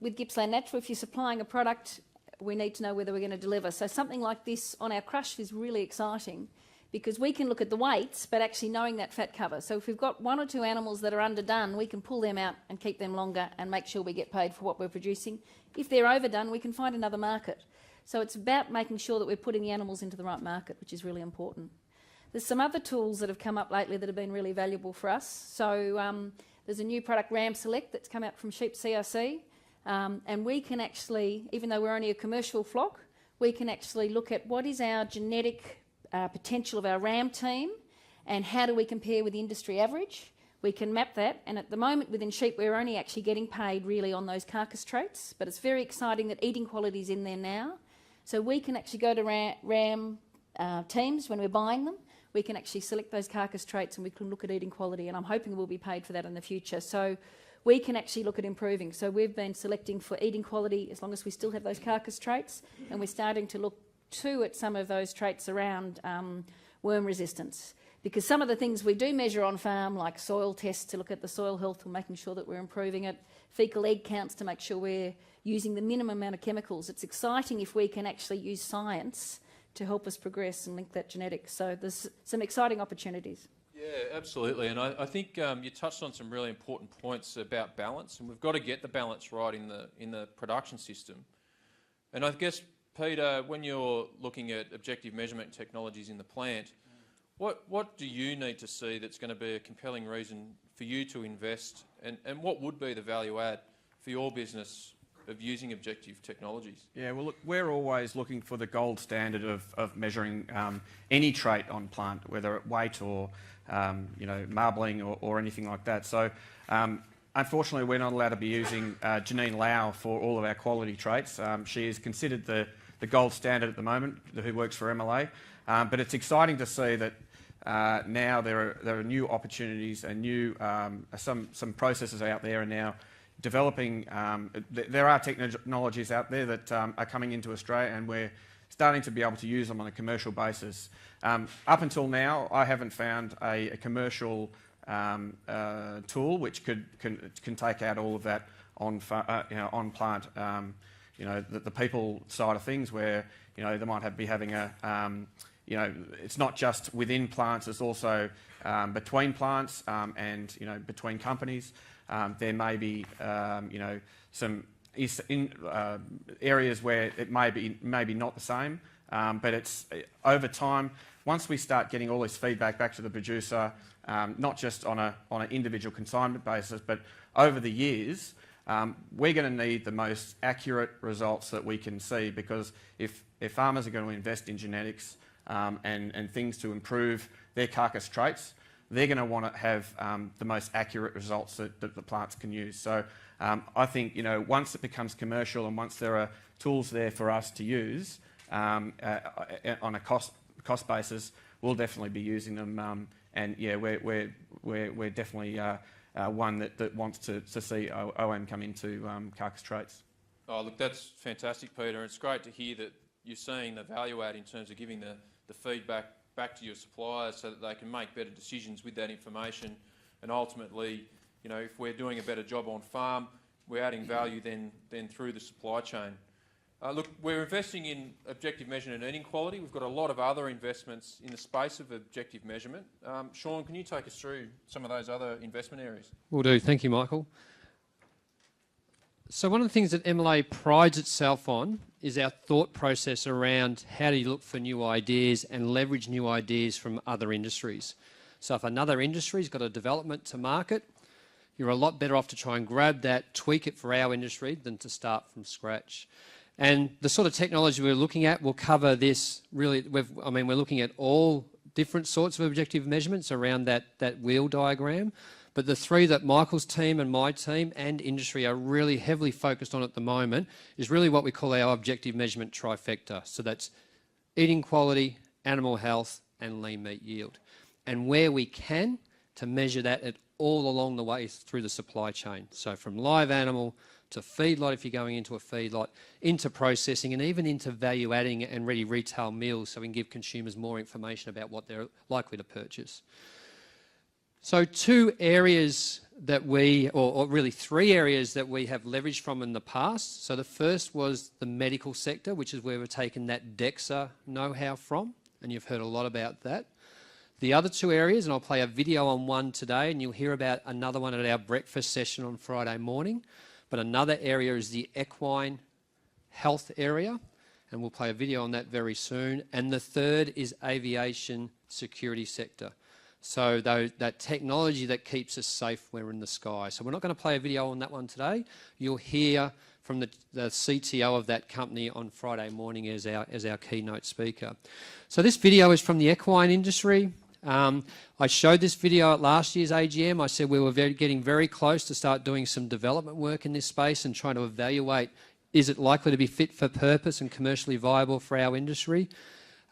With Gippsland Natural, if you're supplying a product, we need to know whether we're going to deliver. So something like this on our crush is really exciting, because we can look at the weights, but actually knowing that fat cover. So if we've got 1 or 2 animals that are underdone, we can pull them out and keep them longer and make sure we get paid for what we're producing. If they're overdone, we can find another market. So it's about making sure that we're putting the animals into the right market, which is really important. There's some other tools that have come up lately that have been really valuable for us. So there's a new product, Ram Select, that's come out from Sheep CRC. And we can actually, even though we're only a commercial flock, we can actually look at what is our genetic potential of our ram team and how do we compare with the industry average. We can map that, and at the moment within sheep we're only actually getting paid really on those carcass traits, but it's very exciting that eating quality is in there now. So we can actually go to ram teams when we're buying them. We can actually select those carcass traits and we can look at eating quality, and I'm hoping we'll be paid for that in the future. So we can actually look at improving. So we've been selecting for eating quality as long as we still have those carcass traits, and we're starting to look too at some of those traits around worm resistance. Because some of the things we do measure on farm, like soil tests to look at the soil health and making sure that we're improving it, fecal egg counts to make sure we're using the minimum amount of chemicals. It's exciting if we can actually use science to help us progress and link that genetics. So there's some exciting opportunities. Yeah, absolutely. And I think you touched on some really important points about balance, and we've got to get the balance right in the production system. And I guess, Peter, when you're looking at objective measurement technologies in the plant, what do you need to see that's going to be a compelling reason for you to invest, and what would be the value add for your business of using objective technologies? Yeah, well, look, we're always looking for the gold standard of measuring any trait on plant, whether it weight or marbling or anything like that. So, unfortunately, we're not allowed to be using Janine Lau for all of our quality traits. She is considered the gold standard at the moment, who works for MLA. But it's exciting to see that now there are new opportunities and new some processes out there are now developing. There are technologies out there that are coming into Australia, and we're starting to be able to use them on a commercial basis. Up until now, I haven't found a commercial tool which can take out all of that on plant. The people side of things, where they might be having a it's not just within plants; it's also between plants and between companies. There may be some areas where it may be not the same, but it's over time. Once we start getting all this feedback back to the producer, not just on an individual consignment basis, but over the years, we're going to need the most accurate results that we can see, because if farmers are going to invest in genetics and things to improve their carcass traits, they're going to want to have the most accurate results that the plants can use. So I think once it becomes commercial and once there are tools there for us to use on a cost basis, we'll definitely be using them. And yeah, we're definitely one that wants to see OM come into carcass traits. Oh, look, that's fantastic, Peter. It's great to hear that you're seeing the value add in terms of giving the feedback back to your suppliers so that they can make better decisions with that information. And ultimately, if we're doing a better job on farm, we're adding value then through the supply chain. Look, we're investing in objective measurement and eating quality. We've got a lot of other investments in the space of objective measurement. Sean, can you take us through some of those other investment areas? Will do. Thank you, Michael. So one of the things that MLA prides itself on is our thought process around how do you look for new ideas and leverage new ideas from other industries. So if another industry's got a development to market, you're a lot better off to try and grab that, tweak it for our industry, than to start from scratch. And the sort of technology we're looking at will cover this really. We're looking at all different sorts of objective measurements around that wheel diagram. But the three that Michael's team and my team and industry are really heavily focused on at the moment is really what we call our objective measurement trifecta. So that's eating quality, animal health, and lean meat yield. And where we can, to measure that at all along the way through the supply chain. So from live animal to feedlot, if you're going into a feedlot, into processing, and even into value adding and ready retail meals, so we can give consumers more information about what they're likely to purchase. So two areas that or really three areas that we have leveraged from in the past. So the first was the medical sector, which is where we've taken that DEXA know-how from, and you've heard a lot about that. The other two areas, and I'll play a video on one today, and you'll hear about another one at our breakfast session on Friday morning. But another area is the equine health area, and we'll play a video on that very soon. And the third is aviation security sector. So that technology that keeps us safe when we're in the sky. So we're not going to play a video on that one today. You'll hear from the CTO of that company on Friday morning as our keynote speaker. So this video is from the equine industry. I showed this video at last year's AGM. I said we were getting very close to start doing some development work in this space and trying to evaluate, is it likely to be fit for purpose and commercially viable for our industry?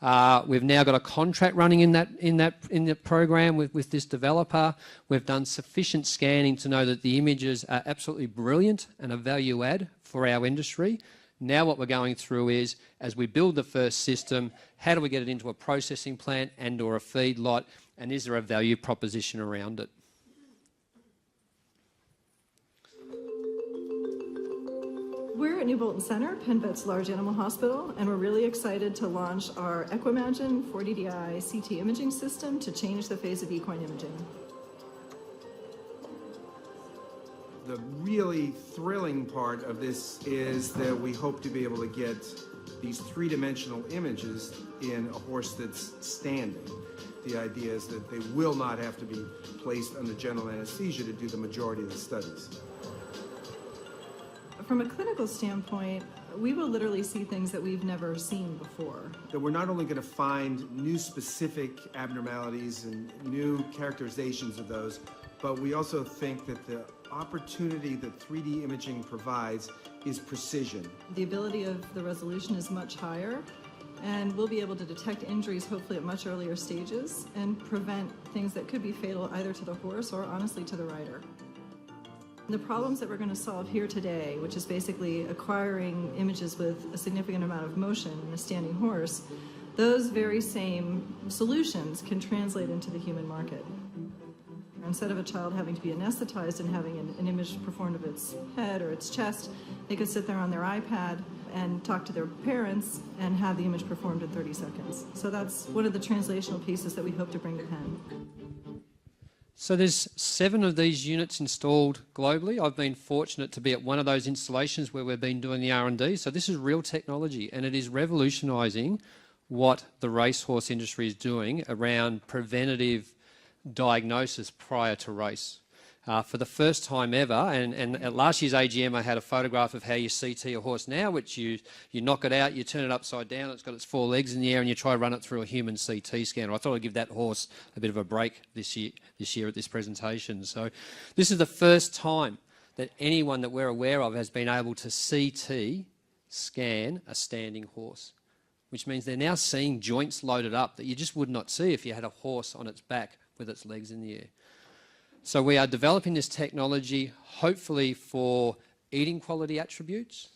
We've now got a contract running in the program with this developer. We've done sufficient scanning to know that the images are absolutely brilliant and a value add for our industry. Now what we're going through is, as we build the first system, how do we get it into a processing plant and or a feedlot, and is there a value proposition around it? We're at New Bolton Centre, Penn-Vet's large animal hospital, and we're really excited to launch our Equimagine 4DDI CT imaging system to change the face of equine imaging. The really thrilling part of this is that we hope to be able to get these three-dimensional images in a horse that's standing. The idea is that they will not have to be placed under general anesthesia to do the majority of the studies. From a clinical standpoint, we will literally see things that we've never seen before. That we're not only going to find new specific abnormalities and new characterizations of those, but we also think that the opportunity that 3D imaging provides is precision. The ability of the resolution is much higher, and we'll be able to detect injuries hopefully at much earlier stages and prevent things that could be fatal either to the horse or honestly to the rider. The problems that we're going to solve here today, which is basically acquiring images with a significant amount of motion in a standing horse, those very same solutions can translate into the human market. Instead of a child having to be anesthetized and having an image performed of its head or its chest, they could sit there on their iPad and talk to their parents and have the image performed in 30 seconds. So that's one of the translational pieces that we hope to bring to Penn. So there's 7 of these units installed globally. I've been fortunate to be at one of those installations where we've been doing the R&D. So this is real technology, and it is revolutionising what the racehorse industry is doing around preventative diagnosis prior to race. For the first time ever, and at last year's AGM I had a photograph of how you CT a horse now, which you knock it out, you turn it upside down, it's got its 4 legs in the air, and you try to run it through a human CT scanner. I thought I'd give that horse a bit of a break this year at this presentation. So this is the first time that anyone that we're aware of has been able to CT scan a standing horse, which means they're now seeing joints loaded up that you just would not see if you had a horse on its back with its legs in the air. So we are developing this technology hopefully for eating quality attributes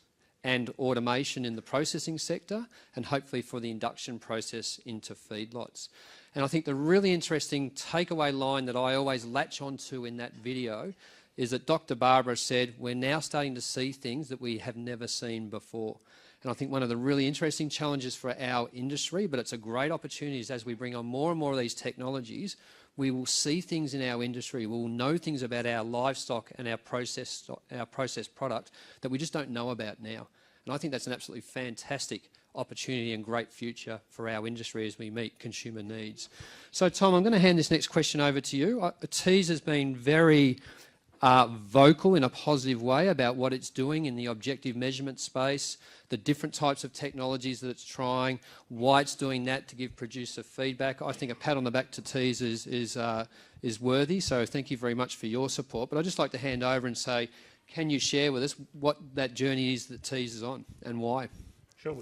and automation in the processing sector, and hopefully for the induction process into feedlots. And I think the really interesting takeaway line that I always latch onto in that video is that Dr. Barbara said, we're now starting to see things that we have never seen before. And I think one of the really interesting challenges for our industry, but it's a great opportunity, is as we bring on more and more of these technologies, we will see things in our industry, we will know things about our livestock and our processed product that we just don't know about now. And I think that's an absolutely fantastic opportunity and great future for our industry as we meet consumer needs. So Tom, I'm going to hand this next question over to you. Tees has been very vocal in a positive way about what it's doing in the objective measurement space, the different types of technologies that it's trying, why it's doing that to give producer feedback. I think a pat on the back to Tees is worthy, so thank you very much for your support. But I'd just like to hand over and say, can you share with us what that journey is that Tees is on and why? Sure,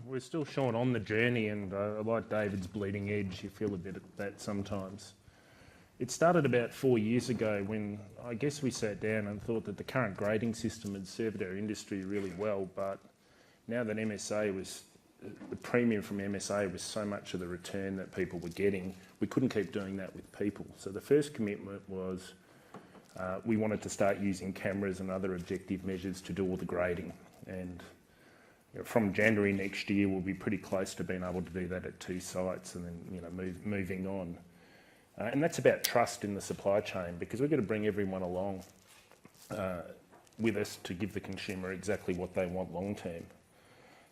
we're still short on the journey, and like David's bleeding edge, you feel a bit of that sometimes. It started about 4 years ago when I guess we sat down and thought that the current grading system had served our industry really well, but now that MSA was, the premium from MSA was so much of the return that people were getting, we couldn't keep doing that with people. So the first commitment was we wanted to start using cameras and other objective measures to do all the grading. And from January next year, we'll be pretty close to being able to do that at 2 sites and then moving on. And that's about trust in the supply chain, because we've got to bring everyone along with us to give the consumer exactly what they want long term.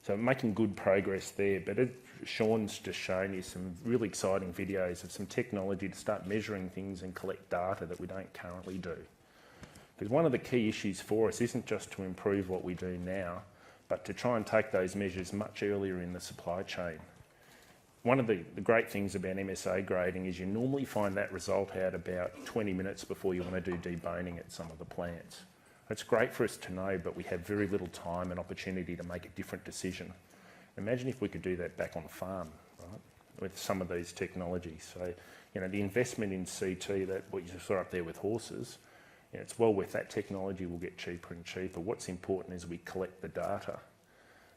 So making good progress there, but Sean's just shown you some really exciting videos of some technology to start measuring things and collect data that we don't currently do. Because one of the key issues for us isn't just to improve what we do now, but to try and take those measures much earlier in the supply chain. One of the great things about MSA grading is you normally find that result out about 20 minutes before you want to do deboning at some of the plants. It's great for us to know, but we have very little time and opportunity to make a different decision. Imagine if we could do that back on farm, right, with some of these technologies. So, the investment in CT, that what you saw up there with horses, it's well worth that. Technology will get cheaper and cheaper. What's important is we collect the data.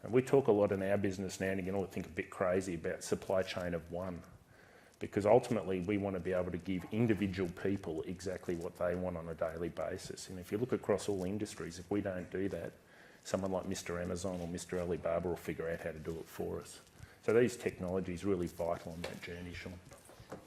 And we talk a lot in our business now and again, I think a bit crazy about supply chain of one, because ultimately we want to be able to give individual people exactly what they want on a daily basis. And if you look across all industries, if we don't do that, someone like Mr. Amazon or Mr. Alibaba will figure out how to do it for us. So these technologies are really vital on that journey, Sean.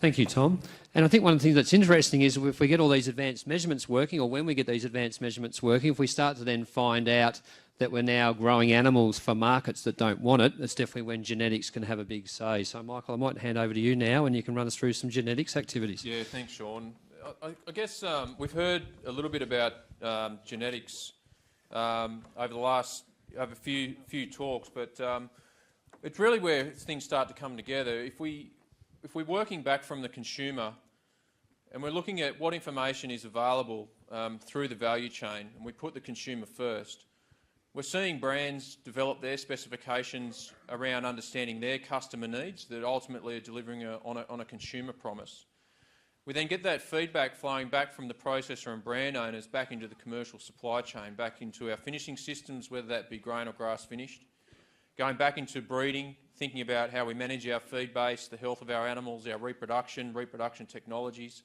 Thank you, Tom. And I think one of the things that's interesting is if we get all these advanced measurements working, or when we get these advanced measurements working, if we start to then find out that we're now growing animals for markets that don't want it, that's definitely when genetics can have a big say. So, Michael, I might hand over to you now and you can run us through some genetics activities. Yeah, thanks, Sean. I guess we've heard a little bit about genetics over a few talks, but it's really where things start to come together. If we're working back from the consumer and we're looking at what information is available through the value chain, and we put the consumer first, we're seeing brands develop their specifications around understanding their customer needs that ultimately are delivering on a consumer promise. We then get that feedback flowing back from the processor and brand owners back into the commercial supply chain, back into our finishing systems, whether that be grain or grass finished, going back into breeding, thinking about how we manage our feed base, the health of our animals, our reproduction technologies,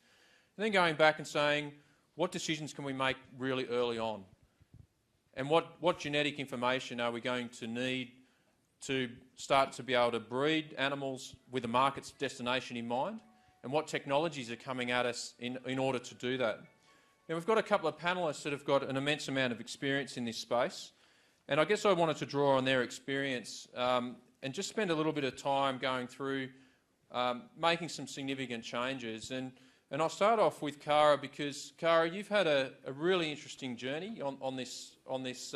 and then going back and saying, what decisions can we make really early on? And what genetic information are we going to need to start to be able to breed animals with a market's destination in mind? And what technologies are coming at us in order to do that? Now, we've got a couple of panellists that have got an immense amount of experience in this space. And I guess I wanted to draw on their experience and just spend a little bit of time going through making some significant changes. And I'll start off with Cara, because Cara, you've had a really interesting journey on this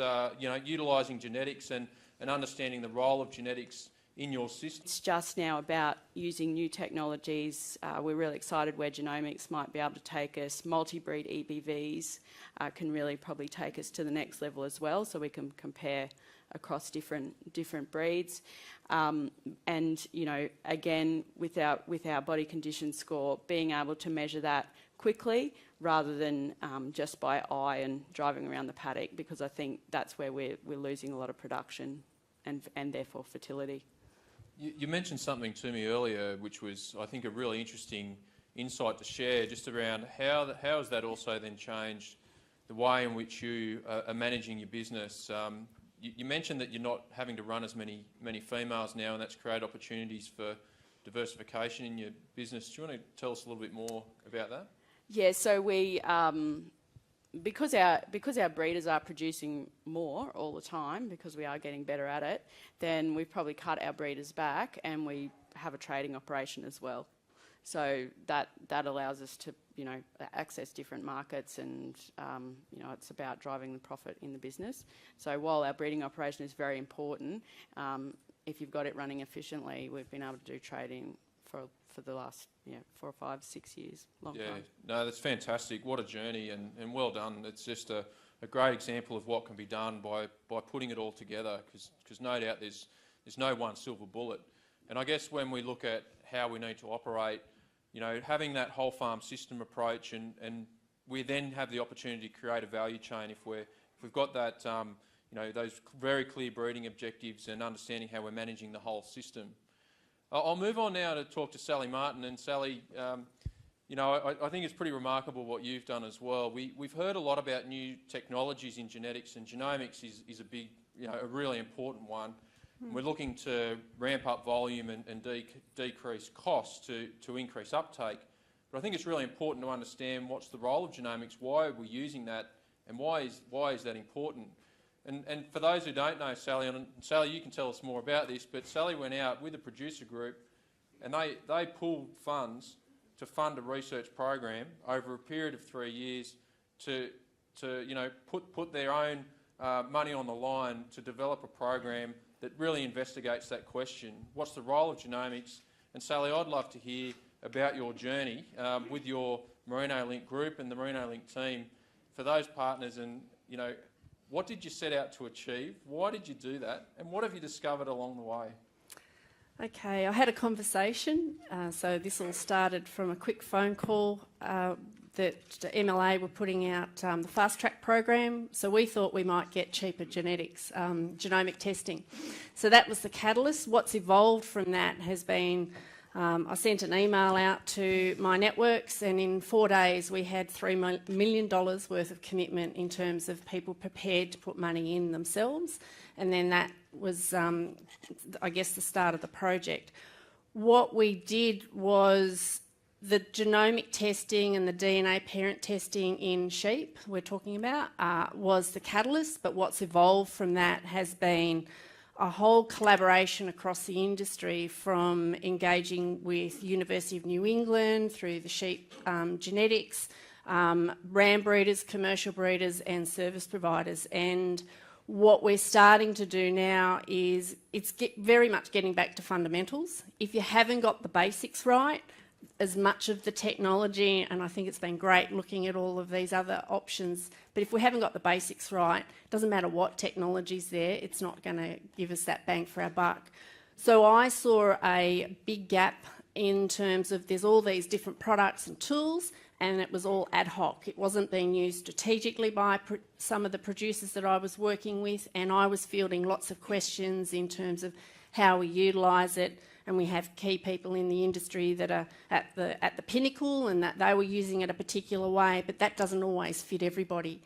utilising genetics and understanding the role of genetics in your system. It's just now about using new technologies. We're really excited where genomics might be able to take us. Multi-breed EBVs can really probably take us to the next level as well, so we can compare across different breeds. And again, with our body condition score, being able to measure that quickly rather than just by eye and driving around the paddock, because I think that's where we're losing a lot of production and therefore fertility. You mentioned something to me earlier, which was, I think, a really interesting insight to share, just around how has that also then changed the way in which you are managing your business. You mentioned that you're not having to run as many females now, and that's created opportunities for diversification in your business. Do you want to tell us a little bit more about that? Yeah, so we, because our breeders are producing more all the time, because we are getting better at it, then we've probably cut our breeders back, and we have a trading operation as well. So that allows us to access different markets, and it's about driving the profit in the business. So while our breeding operation is very important, if you've got it running efficiently, we've been able to do trading for the last 4 or 5, 6 years. Long time. No, that's fantastic. What a journey, and well done. It's just a great example of what can be done by putting it all together, because no doubt there's no one silver bullet. And I guess when we look at how we need to operate, having that whole farm system approach, and we then have the opportunity to create a value chain if we've got that those very clear breeding objectives and understanding how we're managing the whole system. I'll move on now to talk to Sally Martin. And Sally, I think it's pretty remarkable what you've done as well. We've heard a lot about new technologies in genetics, and genomics is a big, a really important one. We're looking to ramp up volume and decrease costs to increase uptake. But I think it's really important to understand what's the role of genomics, why are we using that, and why is that important? And for those who don't know Sally, and Sally, you can tell us more about this, but Sally went out with a producer group, and they pulled funds to fund a research program over a period of 3 years to put their own money on the line to develop a program that really investigates that question. What's the role of genomics? And Sally, I'd love to hear about your journey with your Merino Link group and the Merino Link team for those partners, and what did you set out to achieve? Why did you do that? And what have you discovered along the way? Okay, I had a conversation. So this all started from a quick phone call that MLA were putting out the Fast Track program. So we thought we might get cheaper genetics, genomic testing. So that was the catalyst. What's evolved from that has been, I sent an email out to my networks, and in 4 days we had $3 million worth of commitment in terms of people prepared to put money in themselves. And then that was, I guess, the start of the project. What we did was the genomic testing and the DNA parent testing in sheep we're talking about was the catalyst, but what's evolved from that has been a whole collaboration across the industry, from engaging with University of New England through the sheep genetics, ram breeders, commercial breeders and service providers. And what we're starting to do now is very much getting back to fundamentals. If you haven't got the basics right, as much of the technology, and I think it's been great looking at all of these other options, but if we haven't got the basics right, it doesn't matter what technology's there, it's not going to give us that bang for our buck. So I saw a big gap in terms of there's all these different products and tools, and it was all ad hoc. It wasn't being used strategically by some of the producers that I was working with, and I was fielding lots of questions in terms of how we utilise it. And we have key people in the industry that are at the pinnacle and that they were using it a particular way, but that doesn't always fit everybody.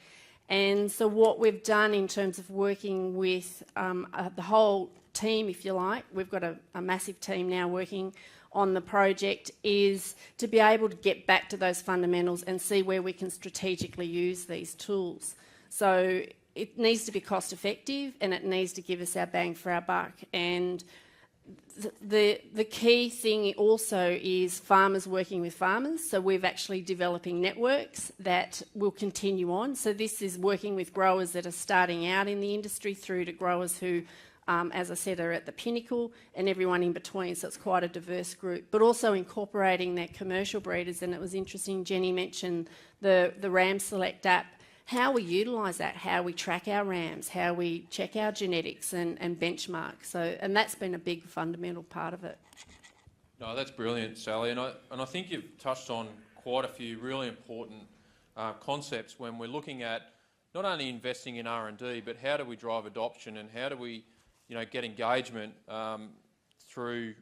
And so what we've done in terms of working with the whole team, if you like, we've got a massive team now working on the project, is to be able to get back to those fundamentals and see where we can strategically use these tools. So it needs to be cost effective and it needs to give us our bang for our buck. And the key thing also is farmers working with farmers. So we're actually developing networks that will continue on. So this is working with growers that are starting out in the industry through to growers who, as I said, are at the pinnacle and everyone in between. So it's quite a diverse group, but also incorporating their commercial breeders. And it was interesting, Jenny mentioned the Ram Select app. How we utilise that, how we track our rams, how we check our genetics and benchmark. So, and that's been a big fundamental part of it. No, that's brilliant, Sally. And I think you've touched on quite a few really important concepts when we're looking at not only investing in R&D, but how do we drive adoption and how do we, get engagement through,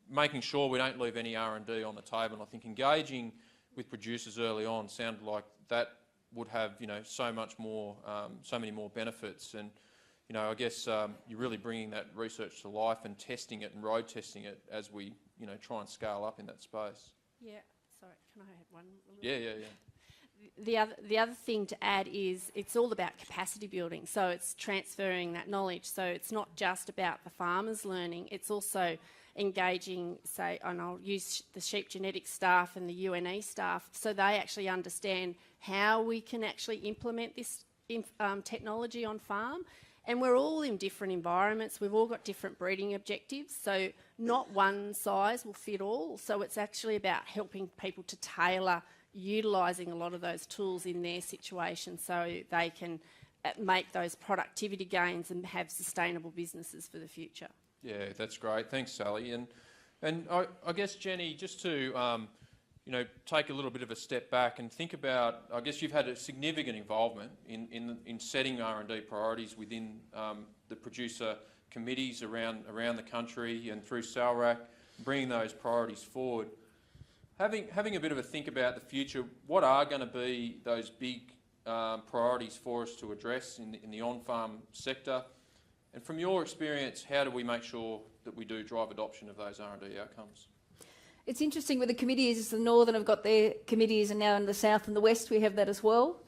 making sure we don't leave any R&D on the table. And I think engaging with producers early on sounded like that would have, so many more benefits. And, I guess you're really bringing that research to life and testing it and road testing it as we, try and scale up in that space. Yeah, sorry, can I add one? Yeah. The other thing to add is it's all about capacity building. So it's transferring that knowledge. So it's not just about the farmers learning, it's also engaging, say, and I'll use the sheep genetics staff and the UNE staff, so they actually understand how we can actually implement this technology on farm. And we're all in different environments. We've all got different breeding objectives. So not one size will fit all. So it's actually about helping people to tailor utilising a lot of those tools in their situation so they can make those productivity gains and have sustainable businesses for the future. Yeah, that's great. Thanks, Sally. And I guess, Jenny, just to take a little bit of a step back and think about, I guess you've had a significant involvement in setting R&D priorities within the producer committees around the country and through SALRAC, bringing those priorities forward. Having a bit of a think about the future, what are going to be those big priorities for us to address in the on-farm sector? And from your experience, how do we make sure that we do drive adoption of those R&D outcomes? It's interesting with the committees. The Northern have got their committees, and now in the South and the West we have that as well.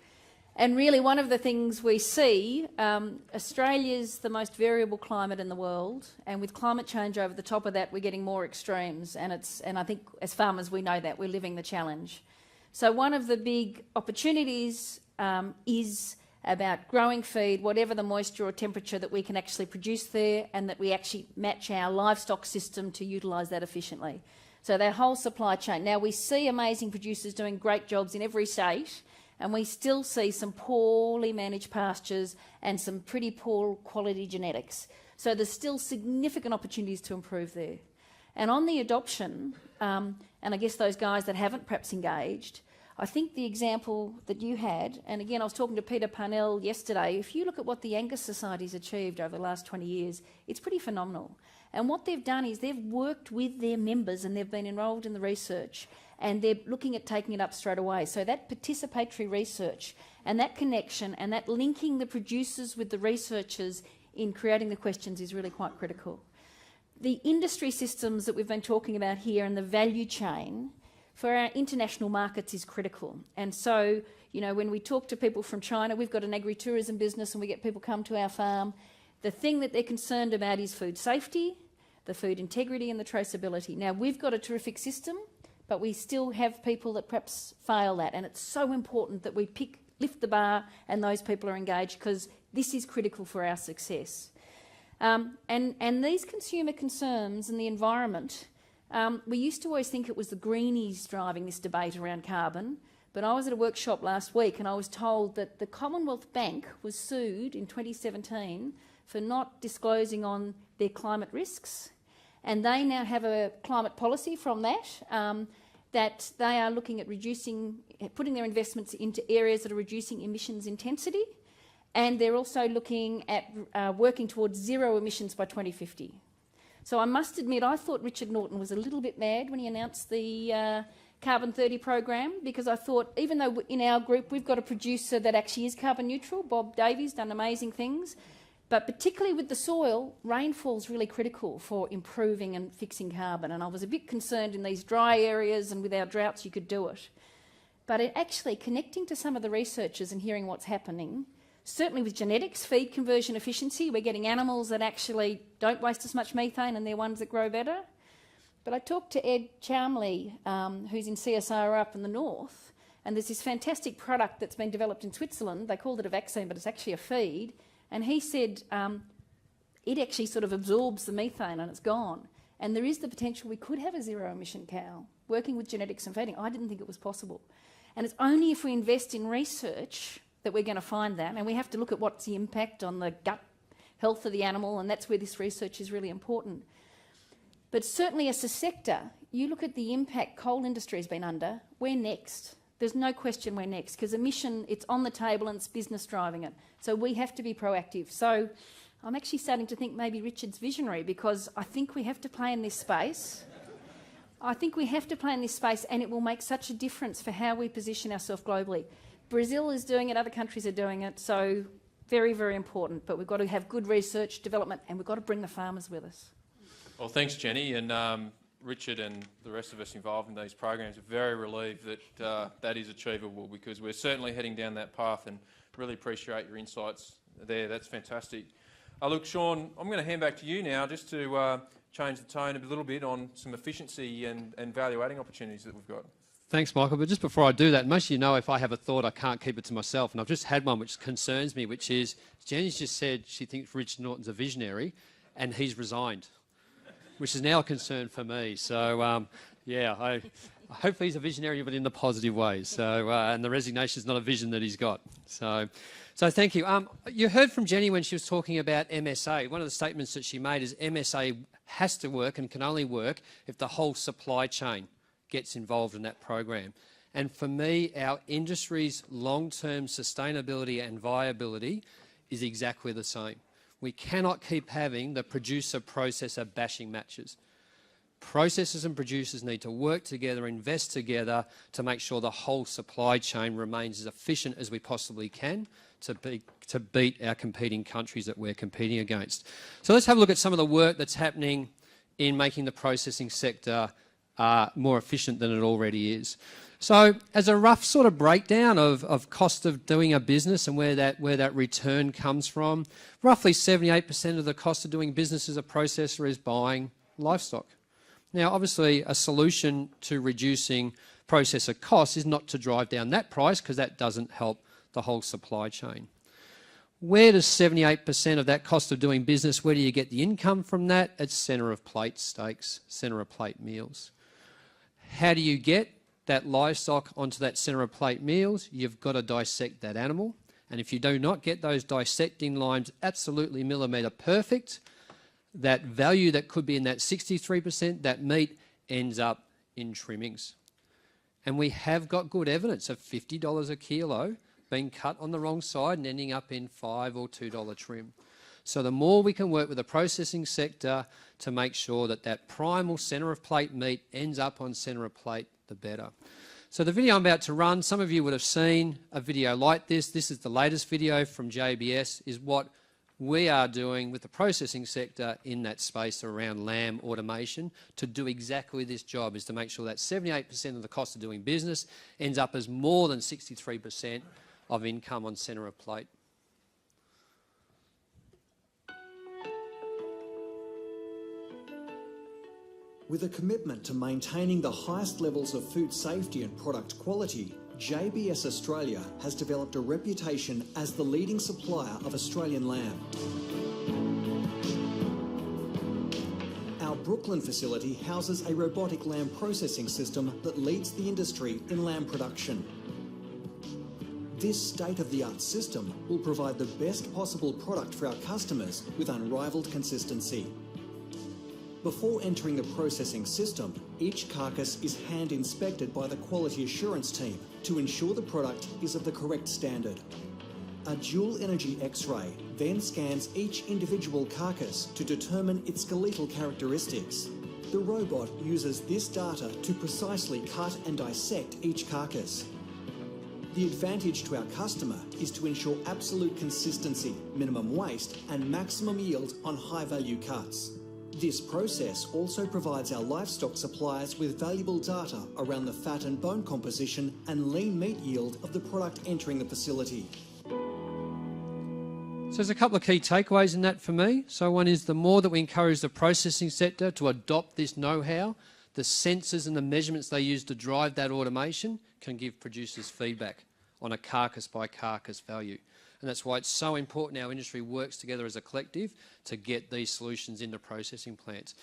And really one of the things we see, Australia's the most variable climate in the world, and with climate change over the top of that we're getting more extremes, and I think as farmers we know that, we're living the challenge. So one of the big opportunities is about growing feed, whatever the moisture or temperature that we can actually produce there, and that we actually match our livestock system to utilise that efficiently. So that whole supply chain. Now we see amazing producers doing great jobs in every state, and we still see some poorly managed pastures and some pretty poor quality genetics. So there's still significant opportunities to improve there. And on the adoption, and I guess those guys that haven't perhaps engaged, I think the example that you had, and again I was talking to Peter Parnell yesterday, if you look at what the Angus Society's achieved over the last 20 years, it's pretty phenomenal. And what they've done is they've worked with their members and they've been enrolled in the research, and they're looking at taking it up straight away. So that participatory research and that connection and that linking the producers with the researchers in creating the questions is really quite critical. The industry systems that we've been talking about here and the value chain for our international markets is critical. And so, when we talk to people from China, we've got an agritourism business and we get people come to our farm. The thing that they're concerned about is food safety, the food integrity and the traceability. Now, we've got a terrific system, but we still have people that perhaps fail that, and it's so important that we lift the bar and those people are engaged, because this is critical for our success. And these consumer concerns and the environment, we used to always think it was the greenies driving this debate around carbon, but I was at a workshop last week and I was told that the Commonwealth Bank was sued in 2017 for not disclosing on their climate risks, and they now have a climate policy from that, that they are looking at putting their investments into areas that are reducing emissions intensity, and they're also looking at working towards zero emissions by 2050. So I must admit, I thought Richard Norton was a little bit mad when he announced the Carbon 30 program, because I thought, even though in our group we've got a producer that actually is carbon neutral, Bob Davies, done amazing things, but particularly with the soil, rainfall's really critical for improving and fixing carbon, and I was a bit concerned in these dry areas and with our droughts you could do it. But actually connecting to some of the researchers and hearing what's happening, certainly with genetics, feed conversion efficiency, we're getting animals that actually don't waste as much methane and they're ones that grow better. But I talked to Ed Chalmley, who's in CSIRO up in the north, and there's this fantastic product that's been developed in Switzerland. They called it a vaccine, but it's actually a feed. And he said it actually sort of absorbs the methane and it's gone. And there is the potential we could have a zero-emission cow. Working with genetics and feeding, I didn't think it was possible. And it's only if we invest in research that we're going to find that. And we have to look at what's the impact on the gut health of the animal, and that's where this research is really important. But certainly as a sector, you look at the impact coal industry has been under, we're next. There's no question we're next, because emission, it's on the table and it's business driving it. So we have to be proactive. So I'm actually starting to think maybe Richard's visionary, because I think we have to play in this space. I think we have to play in this space, and it will make such a difference for how we position ourselves globally. Brazil is doing it, other countries are doing it, so very, very important. But we've got to have good research, development, and we've got to bring the farmers with us. Well, thanks, Jenny, and Richard and the rest of us involved in these programs are very relieved that that is achievable, because we're certainly heading down that path, and really appreciate your insights there. That's fantastic. Look, Sean, I'm going to hand back to you now just to change the tone a little bit on some efficiency and value-adding opportunities that we've got. Thanks, Michael. But just before I do that, most of you know if I have a thought, I can't keep it to myself. And I've just had one which concerns me, which is Jenny's just said she thinks Richard Norton's a visionary and he's resigned, which is now a concern for me. So, yeah, hopefully he's a visionary, but in the positive way. So, and the resignation is not a vision that he's got. So thank you. You heard from Jenny when she was talking about MSA. One of the statements that she made is MSA has to work and can only work if the whole supply chain gets involved in that program. And for me, our industry's long-term sustainability and viability is exactly the same. We cannot keep having the producer-processor bashing matches. Processors and producers need to work together, invest together to make sure the whole supply chain remains as efficient as we possibly can to beat our competing countries that we're competing against. So let's have a look at some of the work that's happening in making the processing sector more efficient than it already is. So as a rough sort of breakdown of cost of doing a business and where that return comes from, roughly 78% of the cost of doing business as a processor is buying livestock. Now, obviously, a solution to reducing processor costs is not to drive down that price, because that doesn't help the whole supply chain. Where does 78% of that cost of doing business, where do you get the income from that? It's centre of plate steaks, centre of plate meals. How do you get that livestock onto that centre of plate meals? You've got to dissect that animal. And if you do not get those dissecting lines absolutely millimetre perfect, that value that could be in that 63%, that meat ends up in trimmings. And we have got good evidence of $50 a kilo being cut on the wrong side and ending up in $5 or $2 trim. So the more we can work with the processing sector to make sure that that primal centre of plate meat ends up on centre of plate, the better. So the video I'm about to run, some of you would have seen a video like this. This is the latest video from JBS, is what we are doing with the processing sector in that space around lamb automation to do exactly this job, is to make sure that 78% of the cost of doing business ends up as more than 63% of income on centre of plate. With a commitment to maintaining the highest levels of food safety and product quality, JBS Australia has developed a reputation as the leading supplier of Australian lamb. Our Brooklyn facility houses a robotic lamb processing system that leads the industry in lamb production. This state-of-the-art system will provide the best possible product for our customers with unrivaled consistency. Before entering the processing system, each carcass is hand inspected by the quality assurance team to ensure the product is of the correct standard. A dual energy X-ray then scans each individual carcass to determine its skeletal characteristics. The robot uses this data to precisely cut and dissect each carcass. The advantage to our customer is to ensure absolute consistency, minimum waste and maximum yield on high-value cuts. This process also provides our livestock suppliers with valuable data around the fat and bone composition and lean meat yield of the product entering the facility. So there's a couple of key takeaways in that for me. So one is the more that we encourage the processing sector to adopt this know-how, the sensors and the measurements they use to drive that automation can give producers feedback on a carcass-by-carcass value. And that's why it's so important our industry works together as a collective to get these solutions into processing plants.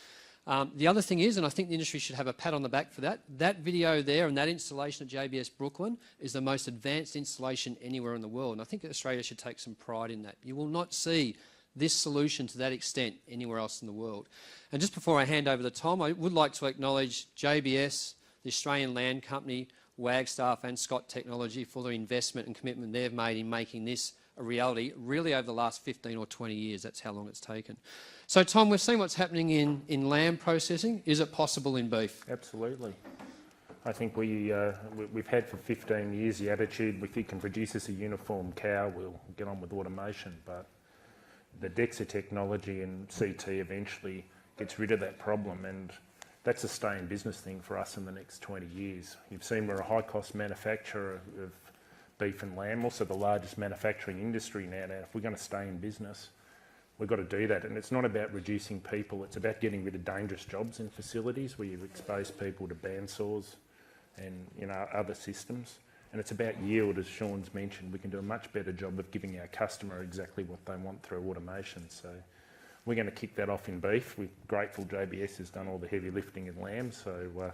The other thing is, and I think the industry should have a pat on the back for that, that video there and that installation at JBS Brooklyn is the most advanced installation anywhere in the world. And I think Australia should take some pride in that. You will not see this solution to that extent anywhere else in the world. And just before I hand over to Tom, I would like to acknowledge JBS, the Australian Land Company, Wagstaff and Scott Technology for their investment and commitment they've made in making this a reality really over the last 15 or 20 years. That's how long it's taken. So, Tom, we've seen what's happening in lamb processing. Is it possible in beef? Absolutely. I think we've had for 15 years the attitude if we can produce us a uniform cow, we'll get on with automation. But the DEXA technology and CT eventually gets rid of that problem, and that's a stay in business thing for us in the next 20 years. You've seen we're a high-cost manufacturer of beef and lamb, also the largest manufacturing industry now. Now, if we're going to stay in business, we've got to do that. And it's not about reducing people, it's about getting rid of dangerous jobs in facilities where you expose people to bandsaws and other systems. And it's about yield, as Sean's mentioned. We can do a much better job of giving our customer exactly what they want through automation. So we're going to kick that off in beef. We're grateful JBS has done all the heavy lifting in lamb, so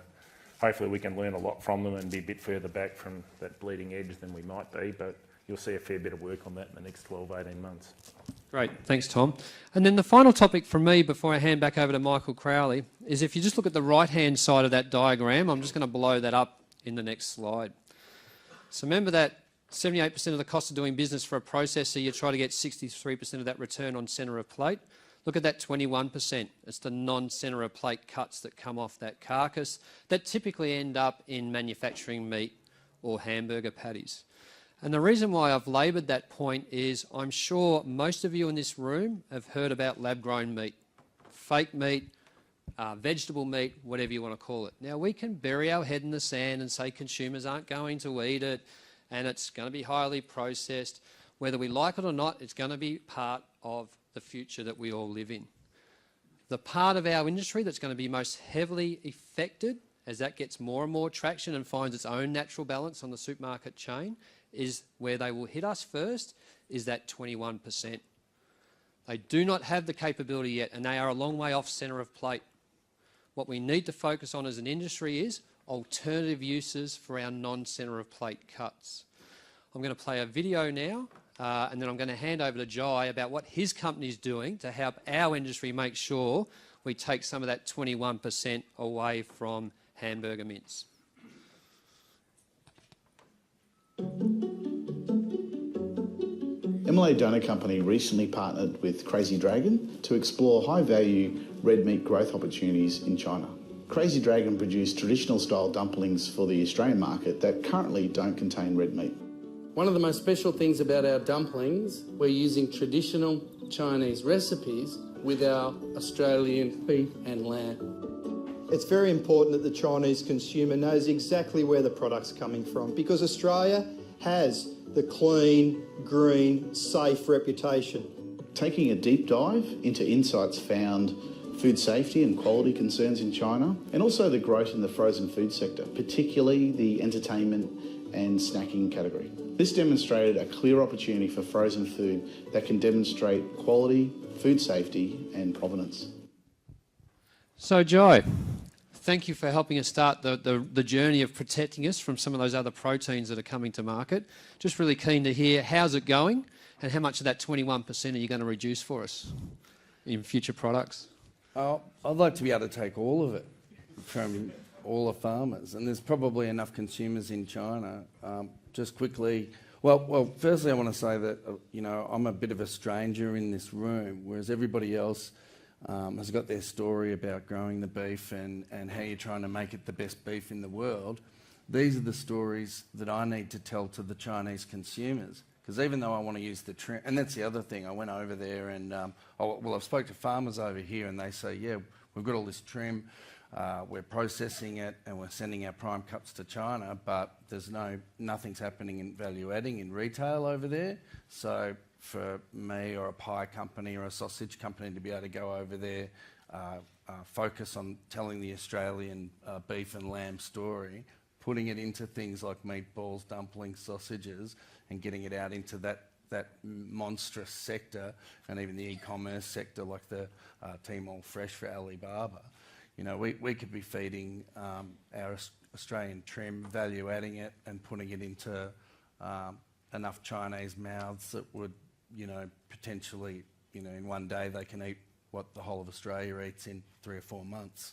hopefully we can learn a lot from them and be a bit further back from that bleeding edge than we might be, but you'll see a fair bit of work on that in the next 12, 18 months. Great, thanks Tom. And then the final topic from me before I hand back over to Michael Crowley is if you just look at the right-hand side of that diagram, I'm just going to blow that up in the next slide. So remember that 78% of the cost of doing business for a processor, you try to get 63% of that return on centre of plate. Look at that 21%. It's the non-centre of plate cuts that come off that carcass that typically end up in manufacturing meat or hamburger patties. And the reason why I've laboured that point is I'm sure most of you in this room have heard about lab-grown meat, fake meat, vegetable meat, whatever you want to call it. Now, we can bury our head in the sand and say consumers aren't going to eat it and it's going to be highly processed. Whether we like it or not, it's going to be part of the future that we all live in. The part of our industry that's going to be most heavily affected as that gets more and more traction and finds its own natural balance on the supermarket chain is where they will hit us first is that 21%. They do not have the capability yet and they are a long way off centre of plate. What we need to focus on as an industry is alternative uses for our non-centre of plate cuts. I'm going to play a video now and then I'm going to hand over to Jai about what his company is doing to help our industry make sure we take some of that 21% away from hamburger mince. MLA Donor Company recently partnered with Crazy Dragon to explore high-value red meat growth opportunities in China. Crazy Dragon produced traditional-style dumplings for the Australian market that currently don't contain red meat. One of the most special things about our dumplings, we're using traditional Chinese recipes with our Australian beef and lamb. It's very important that the Chinese consumer knows exactly where the product's coming from because Australia has the clean, green, safe reputation. Taking a deep dive into insights found food safety and quality concerns in China, and also the growth in the frozen food sector, particularly the entertainment and snacking category. This demonstrated a clear opportunity for frozen food that can demonstrate quality, food safety and provenance. So, Joe, thank you for helping us start the journey of protecting us from some of those other proteins that are coming to market. Just really keen to hear how's it going and how much of that 21% are you going to reduce for us in future products? I'd like to be able to take all of it from all the farmers, and there's probably enough consumers in China. Just quickly, well, firstly I want to say that I'm a bit of a stranger in this room, whereas everybody else has got their story about growing the beef and how you're trying to make it the best beef in the world. These are the stories that I need to tell to the Chinese consumers. Because even though I want to use the trim, and that's the other thing, I went over there and, I've spoke to farmers over here and they say, yeah, we've got all this trim, we're processing it and we're sending our prime cuts to China, but there's nothing's happening in value adding in retail over there. So for me or a pie company or a sausage company to be able to go over there, focus on telling the Australian beef and lamb story, putting it into things like meatballs, dumplings, sausages, and getting it out into that monstrous sector, and even the e-commerce sector like the Tmall Fresh for Alibaba. We could be feeding our Australian trim, value adding it and putting it into enough Chinese mouths that would, potentially, in one day they can eat what the whole of Australia eats in 3 or 4 months.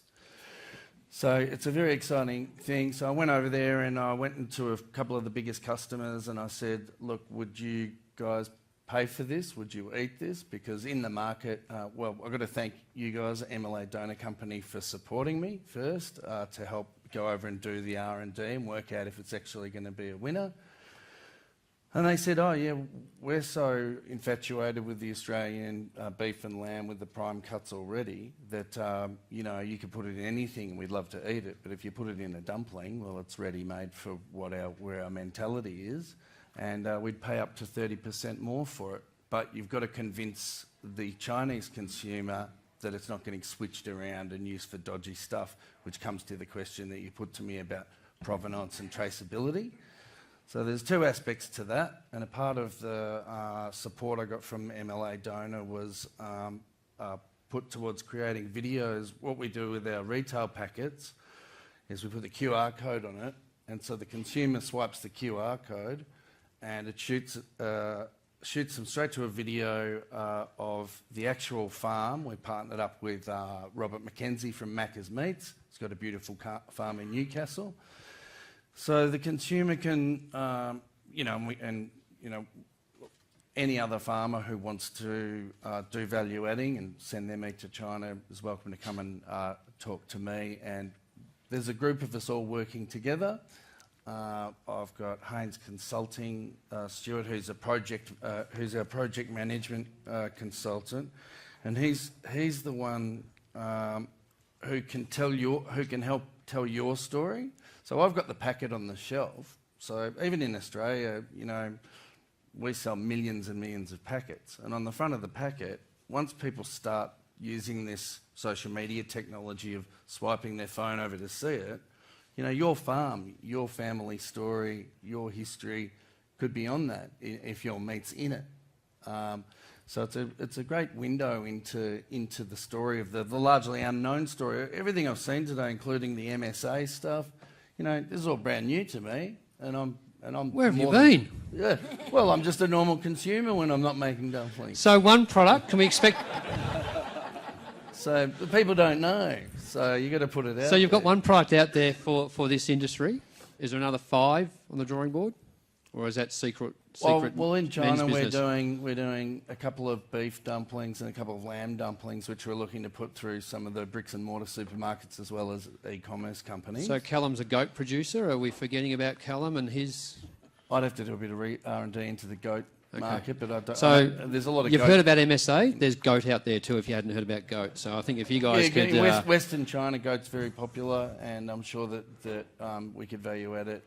So it's a very exciting thing. So I went over there and I went into a couple of the biggest customers and I said, look, would you guys pay for this? Would you eat this? Because in the market, I've got to thank you guys, MLA Donor Company, for supporting me first to help go over and do the R&D and work out if it's actually going to be a winner. And they said, oh yeah, we're so infatuated with the Australian beef and lamb with the prime cuts already that, you could put it in anything and we'd love to eat it. But if you put it in a dumpling, well, it's ready-made for where our mentality is. And we'd pay up to 30% more for it. But you've got to convince the Chinese consumer that it's not getting switched around and used for dodgy stuff, which comes to the question that you put to me about provenance and traceability. So there's 2 aspects to that, and a part of the support I got from MLA Donor was put towards creating videos. What we do with our retail packets is we put the QR code on it, and so the consumer swipes the QR code and it shoots them straight to a video of the actual farm. We partnered up with Robert McKenzie from Macca's Meats. He's got a beautiful farm in Newcastle. So the consumer can, any other farmer who wants to do value adding and send their meat to China is welcome to come and talk to me. And there's a group of us all working together. I've got Haynes Consulting, Stuart, who's our project management consultant, and he's the one who can help tell your story. So I've got the packet on the shelf. So even in Australia, we sell millions and millions of packets. And on the front of the packet, once people start using this social media technology of swiping their phone over to see it, your farm, your family story, your history could be on that if your meat's in it. So it's a great window into the story of the largely unknown story. Everything I've seen today, including the MSA stuff, this is all brand new to me, and I'm. Where have you been? Yeah, well, I'm just a normal consumer when I'm not making dumplings. So one product, can we expect? So the people don't know, so you got to put it out. So you've got one product out there for this industry. Is there another 5 on the drawing board, or is that secret? Well, in China we're doing a couple of beef dumplings and a couple of lamb dumplings, which we're looking to put through some of the bricks and mortar supermarkets as well as e-commerce companies. So Callum's a goat producer. Are we forgetting about Callum and his? I'd have to do a bit of R&D into the goat market, but I don't. So there's a lot of. You've heard about MSA. There's goat out there too. If you hadn't heard about goat, so I think if you guys could. Western China goat's very popular, and I'm sure that we could value add it.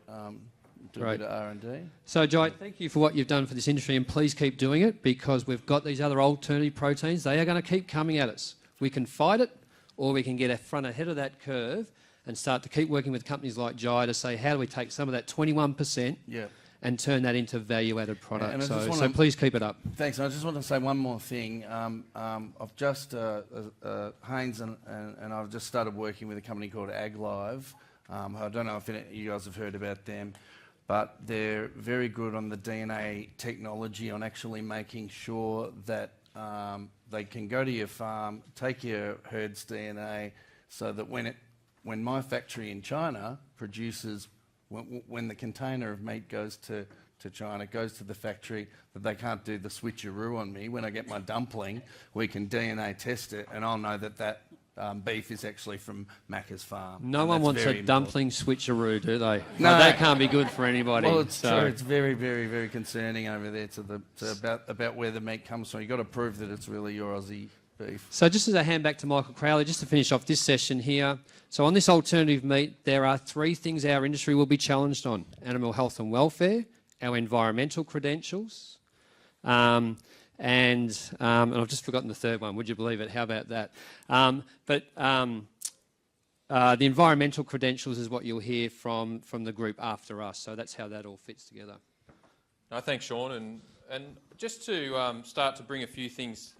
Do a bit of R&D. So, Jai, thank you for what you've done for this industry, and please keep doing it because we've got these other alternative proteins. They are going to keep coming at us. We can fight it, or we can get a front ahead of that curve and start to keep working with companies like Jai to say, how do we take some of that 21% and turn that into value-added product? And I So, just wanna- so please keep it up. Thanks. I just want to say one more thing. I've just, Haynes and I've just started working with a company called AgLive. I don't know if you guys have heard about them, but they're very good on the DNA technology, on actually making sure that they can go to your farm, take your herd's DNA, so that when my factory in China produces, when the container of meat goes to China, goes to the factory, that they can't do the switcheroo on me. When I get my dumpling, we can DNA test it, and I'll know that beef is actually from Macca's farm. No one wants a dumpling switcheroo, do they? No. Like, that can't be good for anybody. Well, it's true. It's very, very, very concerning over there about where the meat comes from. You've got to prove that it's really your Aussie beef. So just as I hand back to Michael Crowley, just to finish off this session here. So on this alternative meat, there are 3 things our industry will be challenged on: animal health and welfare, our environmental credentials, and I've just forgotten the third one. Would you believe it? How about that? The environmental credentials is what you'll hear from the group after us. So that's how that all fits together. No, thanks, Sean. And just to start to bring a few things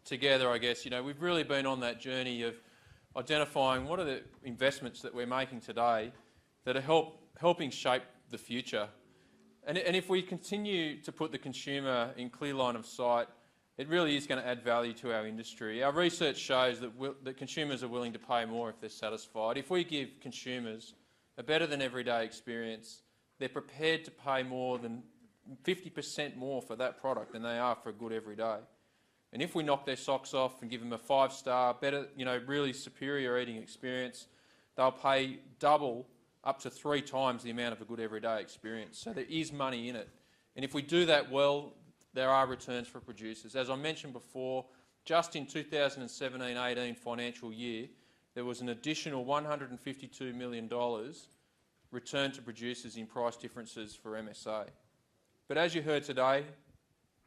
together, I guess, we've really been on that journey of identifying what are the investments that we're making today that are helping shape the future. And if we continue to put the consumer in clear line of sight, it really is going to add value to our industry. Our research shows that consumers are willing to pay more if they're satisfied. If we give consumers a better than everyday experience, they're prepared to pay more than 50% more for that product than they are for a good everyday. And if we knock their socks off and give them a 5-star, better, really superior eating experience, they'll pay double, up to 3 times the amount of a good everyday experience. So there is money in it. And if we do that well, there are returns for producers. As I mentioned before, just in 2017-18 financial year, there was an additional $152 million returned to producers in price differences for MSA. But as you heard today,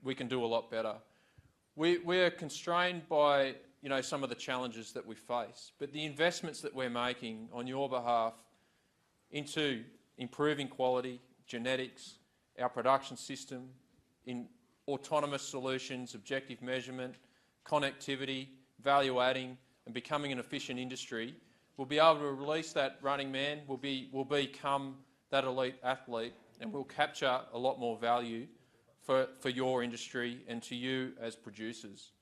we can do a lot better. We're constrained by some of the challenges that we face, but the investments that we're making on your behalf into improving quality, genetics, our production system, in autonomous solutions, objective measurement, connectivity, value adding, and becoming an efficient industry, we'll be able to release that running man, we'll become that elite athlete, and we'll capture a lot more value for your industry and to you as producers.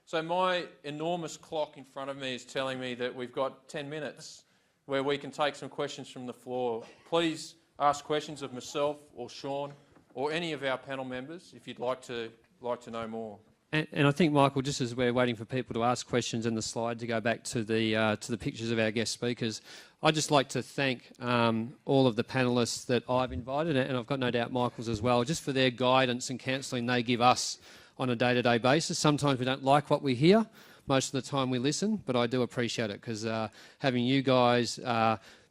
So my enormous clock in front of me is telling me that we've got 10 minutes where we can take some questions from the floor. Please ask questions of myself or Sean or any of our panel members if you'd like to know more. And I think, Michael, just as we're waiting for people to ask questions and the slide to go back to the pictures of our guest speakers, I'd just like to thank all of the panellists that I've invited, and I've got no doubt Michael's as well, just for their guidance and counselling they give us on a day-to-day basis. Sometimes we don't like what we hear. Most of the time we listen, but I do appreciate it because having you guys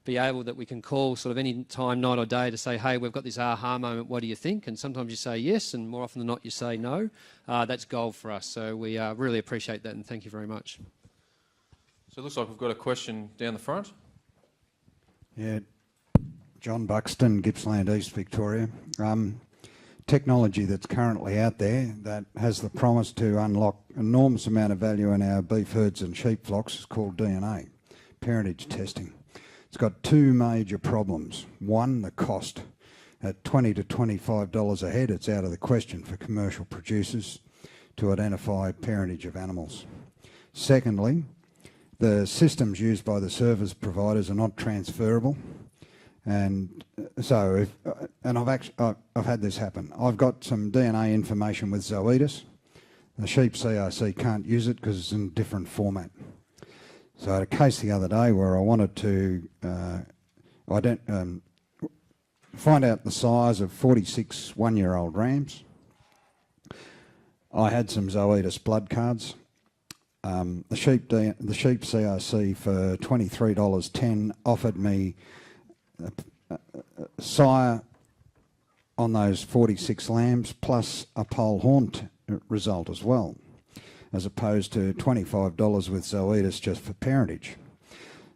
be able that we can call sort of any time, night or day to say, hey, we've got this aha moment, what do you think? And sometimes you say yes, and more often than not you say no. That's gold for us. So we really appreciate that, and thank you very much. So it looks like we've got a question down the front. Yeah, John Buxton, Gippsland East, Victoria. Technology that's currently out there that has the promise to unlock enormous amount of value in our beef herds and sheep flocks is called DNA, parentage testing. It's got 2 major problems. One, the cost. At $20 to $25 a head, it's out of the question for commercial producers to identify parentage of animals. Secondly, the systems used by the service providers are not transferable. And so, I've had this happen. I've got some DNA information with Zoetis. The sheep CRC can't use it because it's in a different format. So I had a case the other day where I wanted to find out the size of 46 one-year-old rams. I had some Zoetis blood cards. The sheep CRC for $23.10 offered me sire on those 46 lambs plus a pole horn result as well. as opposed to $25 with Zoetis just for parentage.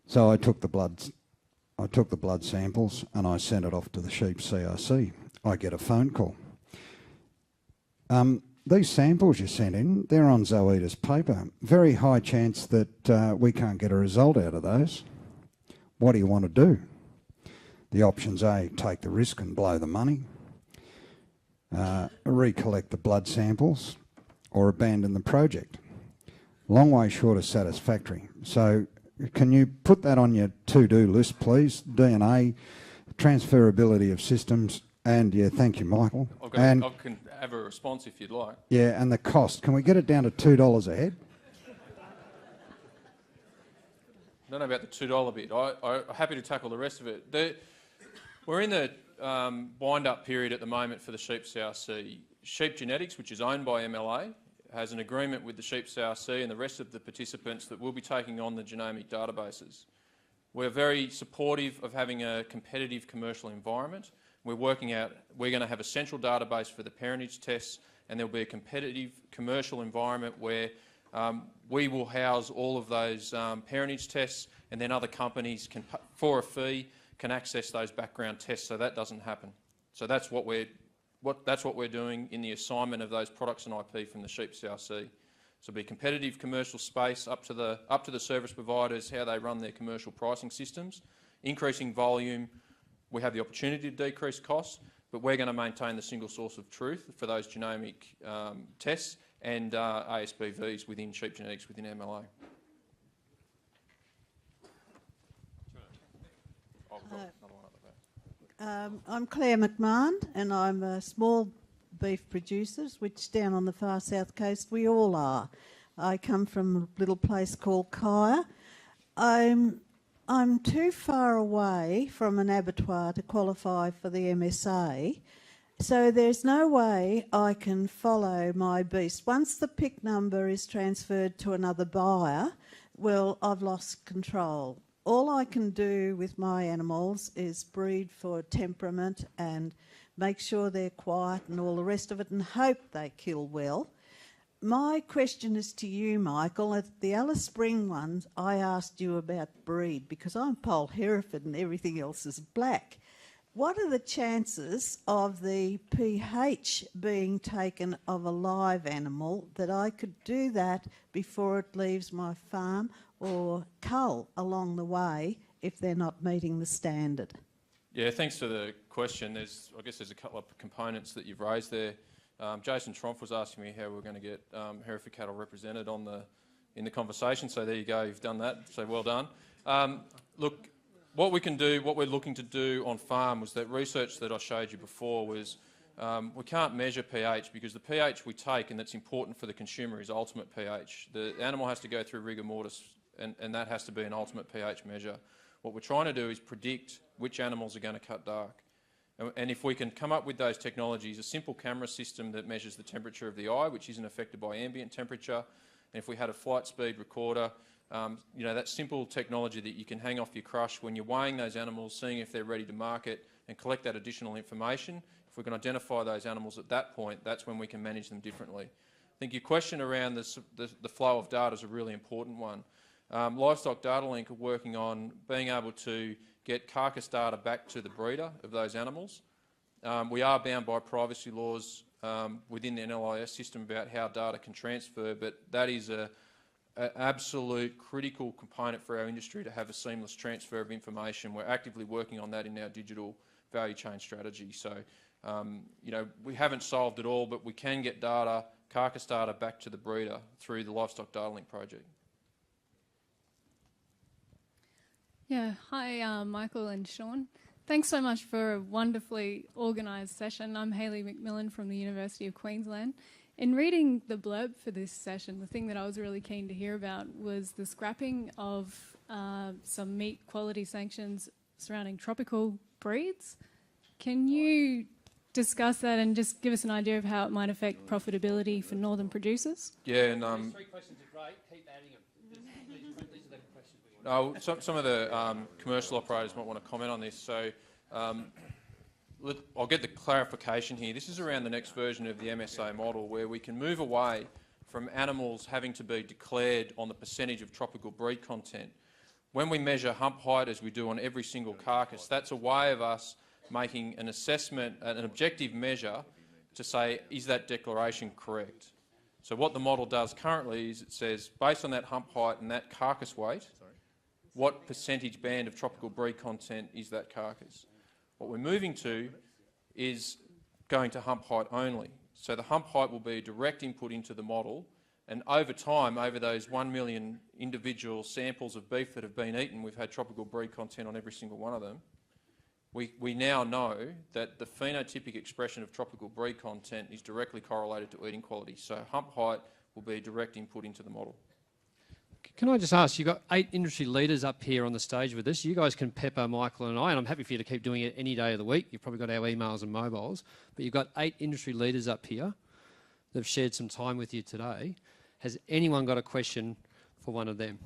So I took the blood samples and I sent it off to the sheep CRC. I get a phone call. These samples you sent in, they're on Zoetis paper. Very high chance that we can't get a result out of those. What do you want to do? The options A, take the risk and blow the money, recollect the blood samples, or abandon the project. Long way short of satisfactory. So can you put that on your to-do list, please? DNA, transferability of systems, and yeah, thank you, Michael. I can have a response if you'd like. Yeah, and the cost. Can we get it down to $2 a head? I don't know about the $2 bit. I'm happy to tackle the rest of it. We're in the wind-up period at the moment for the Sheep CRC. Sheep Genetics, which is owned by MLA, has an agreement with the Sheep CRC and the rest of the participants that will be taking on the genomic databases. We're very supportive of having a competitive commercial environment. We're working out, we're going to have a central database for the parentage tests, and there'll be a competitive commercial environment where we will house all of those parentage tests, and then other companies can, for a fee, can access those background tests, so that doesn't happen. So that's what we're doing in the assignment of those products and IP from the Sheep CRC. So it'll be competitive commercial space up to the service providers, how they run their commercial pricing systems, increasing volume. We have the opportunity to decrease costs, but we're going to maintain the single source of truth for those genomic tests and ASBVs within Sheep Genetics within MLA. I'm Claire McMahon, and I'm a small beef producer, which down on the far south coast we all are. I come from a little place called Kaya. I'm too far away from an abattoir to qualify for the MSA, so there's no way I can follow my beast. Once the PIC number is transferred to another buyer, well, I've lost control. All I can do with my animals is breed for temperament and make sure they're quiet and all the rest of it and hope they kill well. My question is to you, Michael. At the Alice Spring ones, I asked you about breed because I'm Pole Hereford and everything else is black. What are the chances of the pH being taken of a live animal that I could do that before it leaves my farm or cull along the way if they're not meeting the standard? Yeah, thanks for the question. I guess there's a couple of components that you've raised there. Jason Tromp was asking me how we're going to get Hereford cattle represented in the conversation, so there you go, you've done that, so well done. Look, what we're looking to do on farm was that research that I showed you before was we can't measure pH because the pH we take, and that's important for the consumer, is ultimate pH. The animal has to go through rigor mortis, and that has to be an ultimate pH measure. What we're trying to do is predict which animals are going to cut dark. And if we can come up with those technologies, a simple camera system that measures the temperature of the eye, which isn't affected by ambient temperature, and if we had a flight speed recorder, that simple technology that you can hang off your crush when you're weighing those animals, seeing if they're ready to market, and collect that additional information. If we can identify those animals at that point, that's when we can manage them differently. I think your question around the flow of data is a really important one. Livestock Data Link are working on being able to get carcass data back to the breeder of those animals. We are bound by privacy laws within the NLIS system about how data can transfer, but that is an absolute critical component for our industry to have a seamless transfer of information. We're actively working on that in our digital value chain strategy. So, we haven't solved it all, but we can get data, carcass data, back to the breeder through the Livestock Data Link project. Yeah, hi Michael and Sean. Thanks so much for a wonderfully organised session. I'm Hayley McMillan from the University of Queensland. In reading the blurb for this session, the thing that I was really keen to hear about was the scrapping of some meat quality sanctions surrounding tropical breeds. Can you discuss that and just give us an idea of how it might affect profitability for northern producers? Yeah, and Those 3 questions are great. Keep adding them. These are the questions we want. some of the commercial operators might want to comment on this. So I'll get the clarification here. This is around the next version of the MSA model where we can move away from animals having to be declared on the percentage of tropical breed content. When we measure hump height, as we do on every single carcass, that's a way of us making an assessment, an objective measure to say, is that declaration correct? So what the model does currently is it says, based on that hump height and that carcass weight, what percentage band of tropical breed content is that carcass? What we're moving to is going to hump height only. So the hump height will be a direct input into the model, and over time, over those 1 million individual samples of beef that have been eaten, we've had tropical breed content on every single one of them. We now know that the phenotypic expression of tropical breed content is directly correlated to eating quality. So hump height will be a direct input into the model. Can I just ask, you've got 8 industry leaders up here on the stage with us. You guys can pepper Michael and I, and I'm happy for you to keep doing it any day of the week. You've probably got our emails and mobiles, but you've got 8 industry leaders up here that have shared some time with you today. Has anyone got a question for one of them?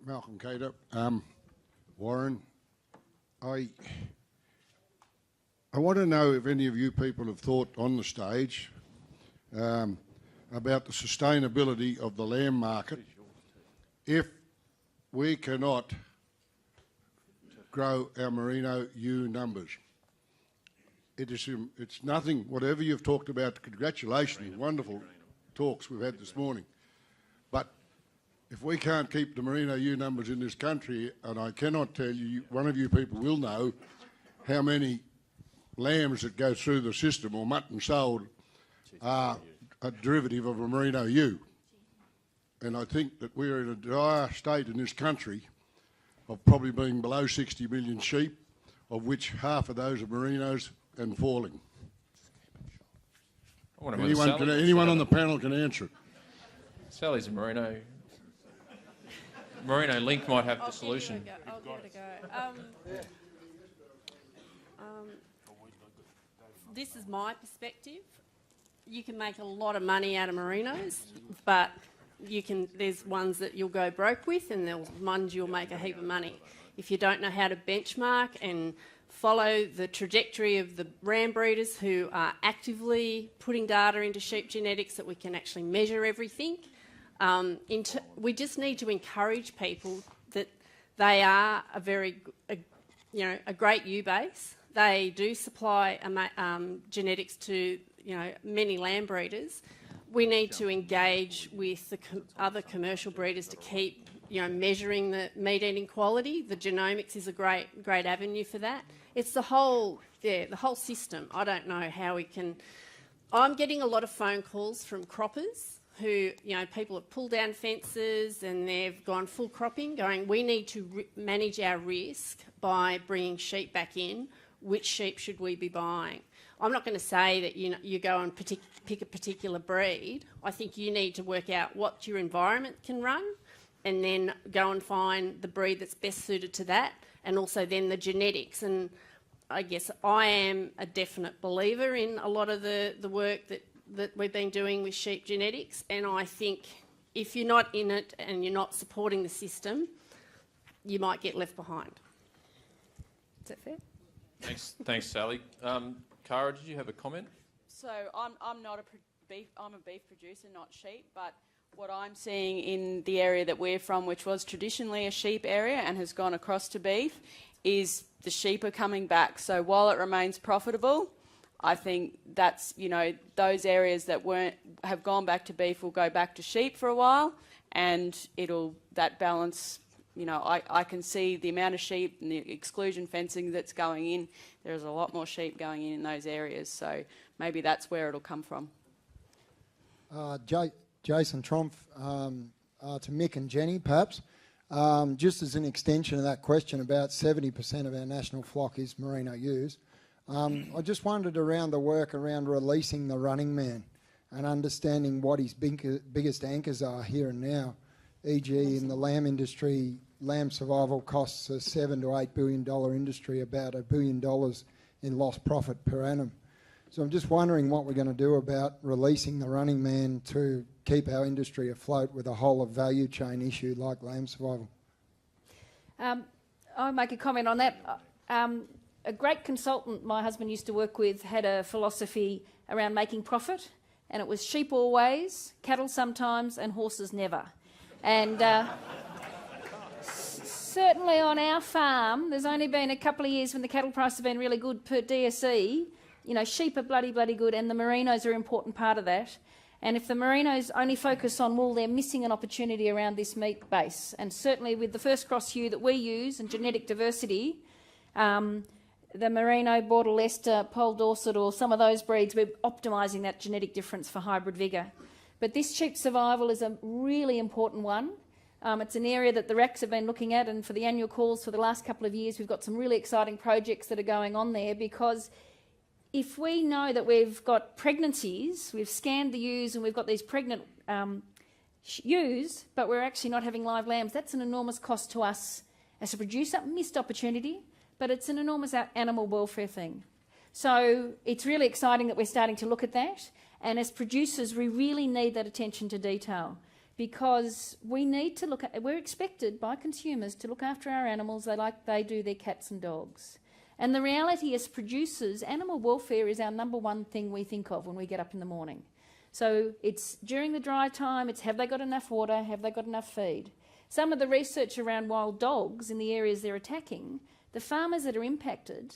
Malcolm Cater. Warren, I want to know if any of you people have thought on the stage about the sustainability of the lamb market if we cannot grow our merino ewe numbers. It's nothing, whatever you've talked about, congratulations, wonderful talks we've had this morning. But if we can't keep the merino ewe numbers in this country, and I cannot tell you, one of you people will know how many lambs that go through the system or mutton sold are a derivative of a merino ewe. And I think that we're in a dire state in this country of probably being below 60 million sheep, of which half of those are merinos and falling. Anyone on the panel can answer it. Sally's a merino. Merino Link might have the solution. I'll give it a go. This is my perspective. You can make a lot of money out of merinos, but there's ones that you'll go broke with, and there's ones you'll make a heap of money. If you don't know how to benchmark and follow the trajectory of the ram breeders who are actively putting data into sheep genetics that we can actually measure everything, we just need to encourage people that they are a great ewe base. They do supply genetics to many lamb breeders. We need to engage with the other commercial breeders to keep measuring the meat eating quality. The genomics is a great avenue for that. It's the whole system. I don't know how we can. I'm getting a lot of phone calls from croppers who, people have pulled down fences and they've gone full cropping, going, we need to manage our risk by bringing sheep back in. Which sheep should we be buying? I'm not going to say that you go and pick a particular breed. I think you need to work out what your environment can run and then go and find the breed that's best suited to that, and also then the genetics. And I guess I am a definite believer in a lot of the work that we've been doing with sheep genetics, and I think if you're not in it and you're not supporting the system, you might get left behind. Is that fair? Thanks, Sally. Cara, did you have a comment? So I'm not I'm a beef producer, not sheep, but what I'm seeing in the area that we're from, which was traditionally a sheep area and has gone across to beef, is the sheep are coming back. So while it remains profitable, I think that's, those areas that have gone back to beef will go back to sheep for a while, and that balance. I can see the amount of sheep and the exclusion fencing that's going in. There's a lot more sheep going in those areas, so maybe that's where it'll come from. Jason Tromp, to Mick and Jenny, perhaps. Just as an extension of that question, about 70% of our national flock is merino ewes. I just wondered around the work around releasing the running man and understanding what his biggest anchors are here and now. E.g. in the lamb industry, lamb survival costs a $7 to $8 billion industry, about $1 billion in lost profit per annum. So I'm just wondering what we're going to do about releasing the running man to keep our industry afloat with a whole of value chain issue like lamb survival. I'll make a comment on that. a great consultant my husband used to work with had a philosophy around making profit, and it was sheep always, cattle sometimes, and horses never. And certainly on our farm, there's only been a couple of years when the cattle price has been really good per DSE. You know, sheep are bloody good, and the merinos are an important part of that. And if the merinos only focus on wool, they're missing an opportunity around this meat base. And certainly with the first cross hue that we use and genetic diversity, the Merino, Border Leicester, Pole Dorset, or some of those breeds, we're optimising that genetic difference for hybrid vigour. But this sheep survival is a really important one. It's an area that the RACs have been looking at, and for the annual calls for the last couple of years, we've got some really exciting projects that are going on there, because if we know that we've got pregnancies, we've scanned the ewes and we've got these pregnant ewes, but we're actually not having live lambs, that's an enormous cost to us as a producer, missed opportunity, but it's an enormous animal welfare thing. So it's really exciting that we're starting to look at that, and as producers we really need that attention to detail, because we need to look at, we're expected by consumers to look after our animals like they do their cats and dogs. And the reality as producers, animal welfare is our number one thing we think of when we get up in the morning. So it's during the dry time, it's have they got enough water, have they got enough feed. Some of the research around wild dogs in the areas they're attacking, the farmers that are impacted,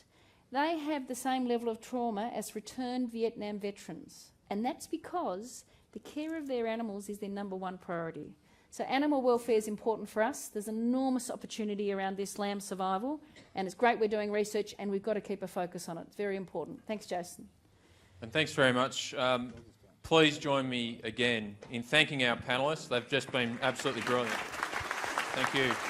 they have the same level of trauma as returned Vietnam veterans. And that's because the care of their animals is their number one priority. So animal welfare is important for us. There's enormous opportunity around this lamb survival, and it's great we're doing research, and we've got to keep a focus on it. It's very important. Thanks, Jason. And thanks very much. Please join me again in thanking our panellists. They've just been absolutely brilliant. Thank you.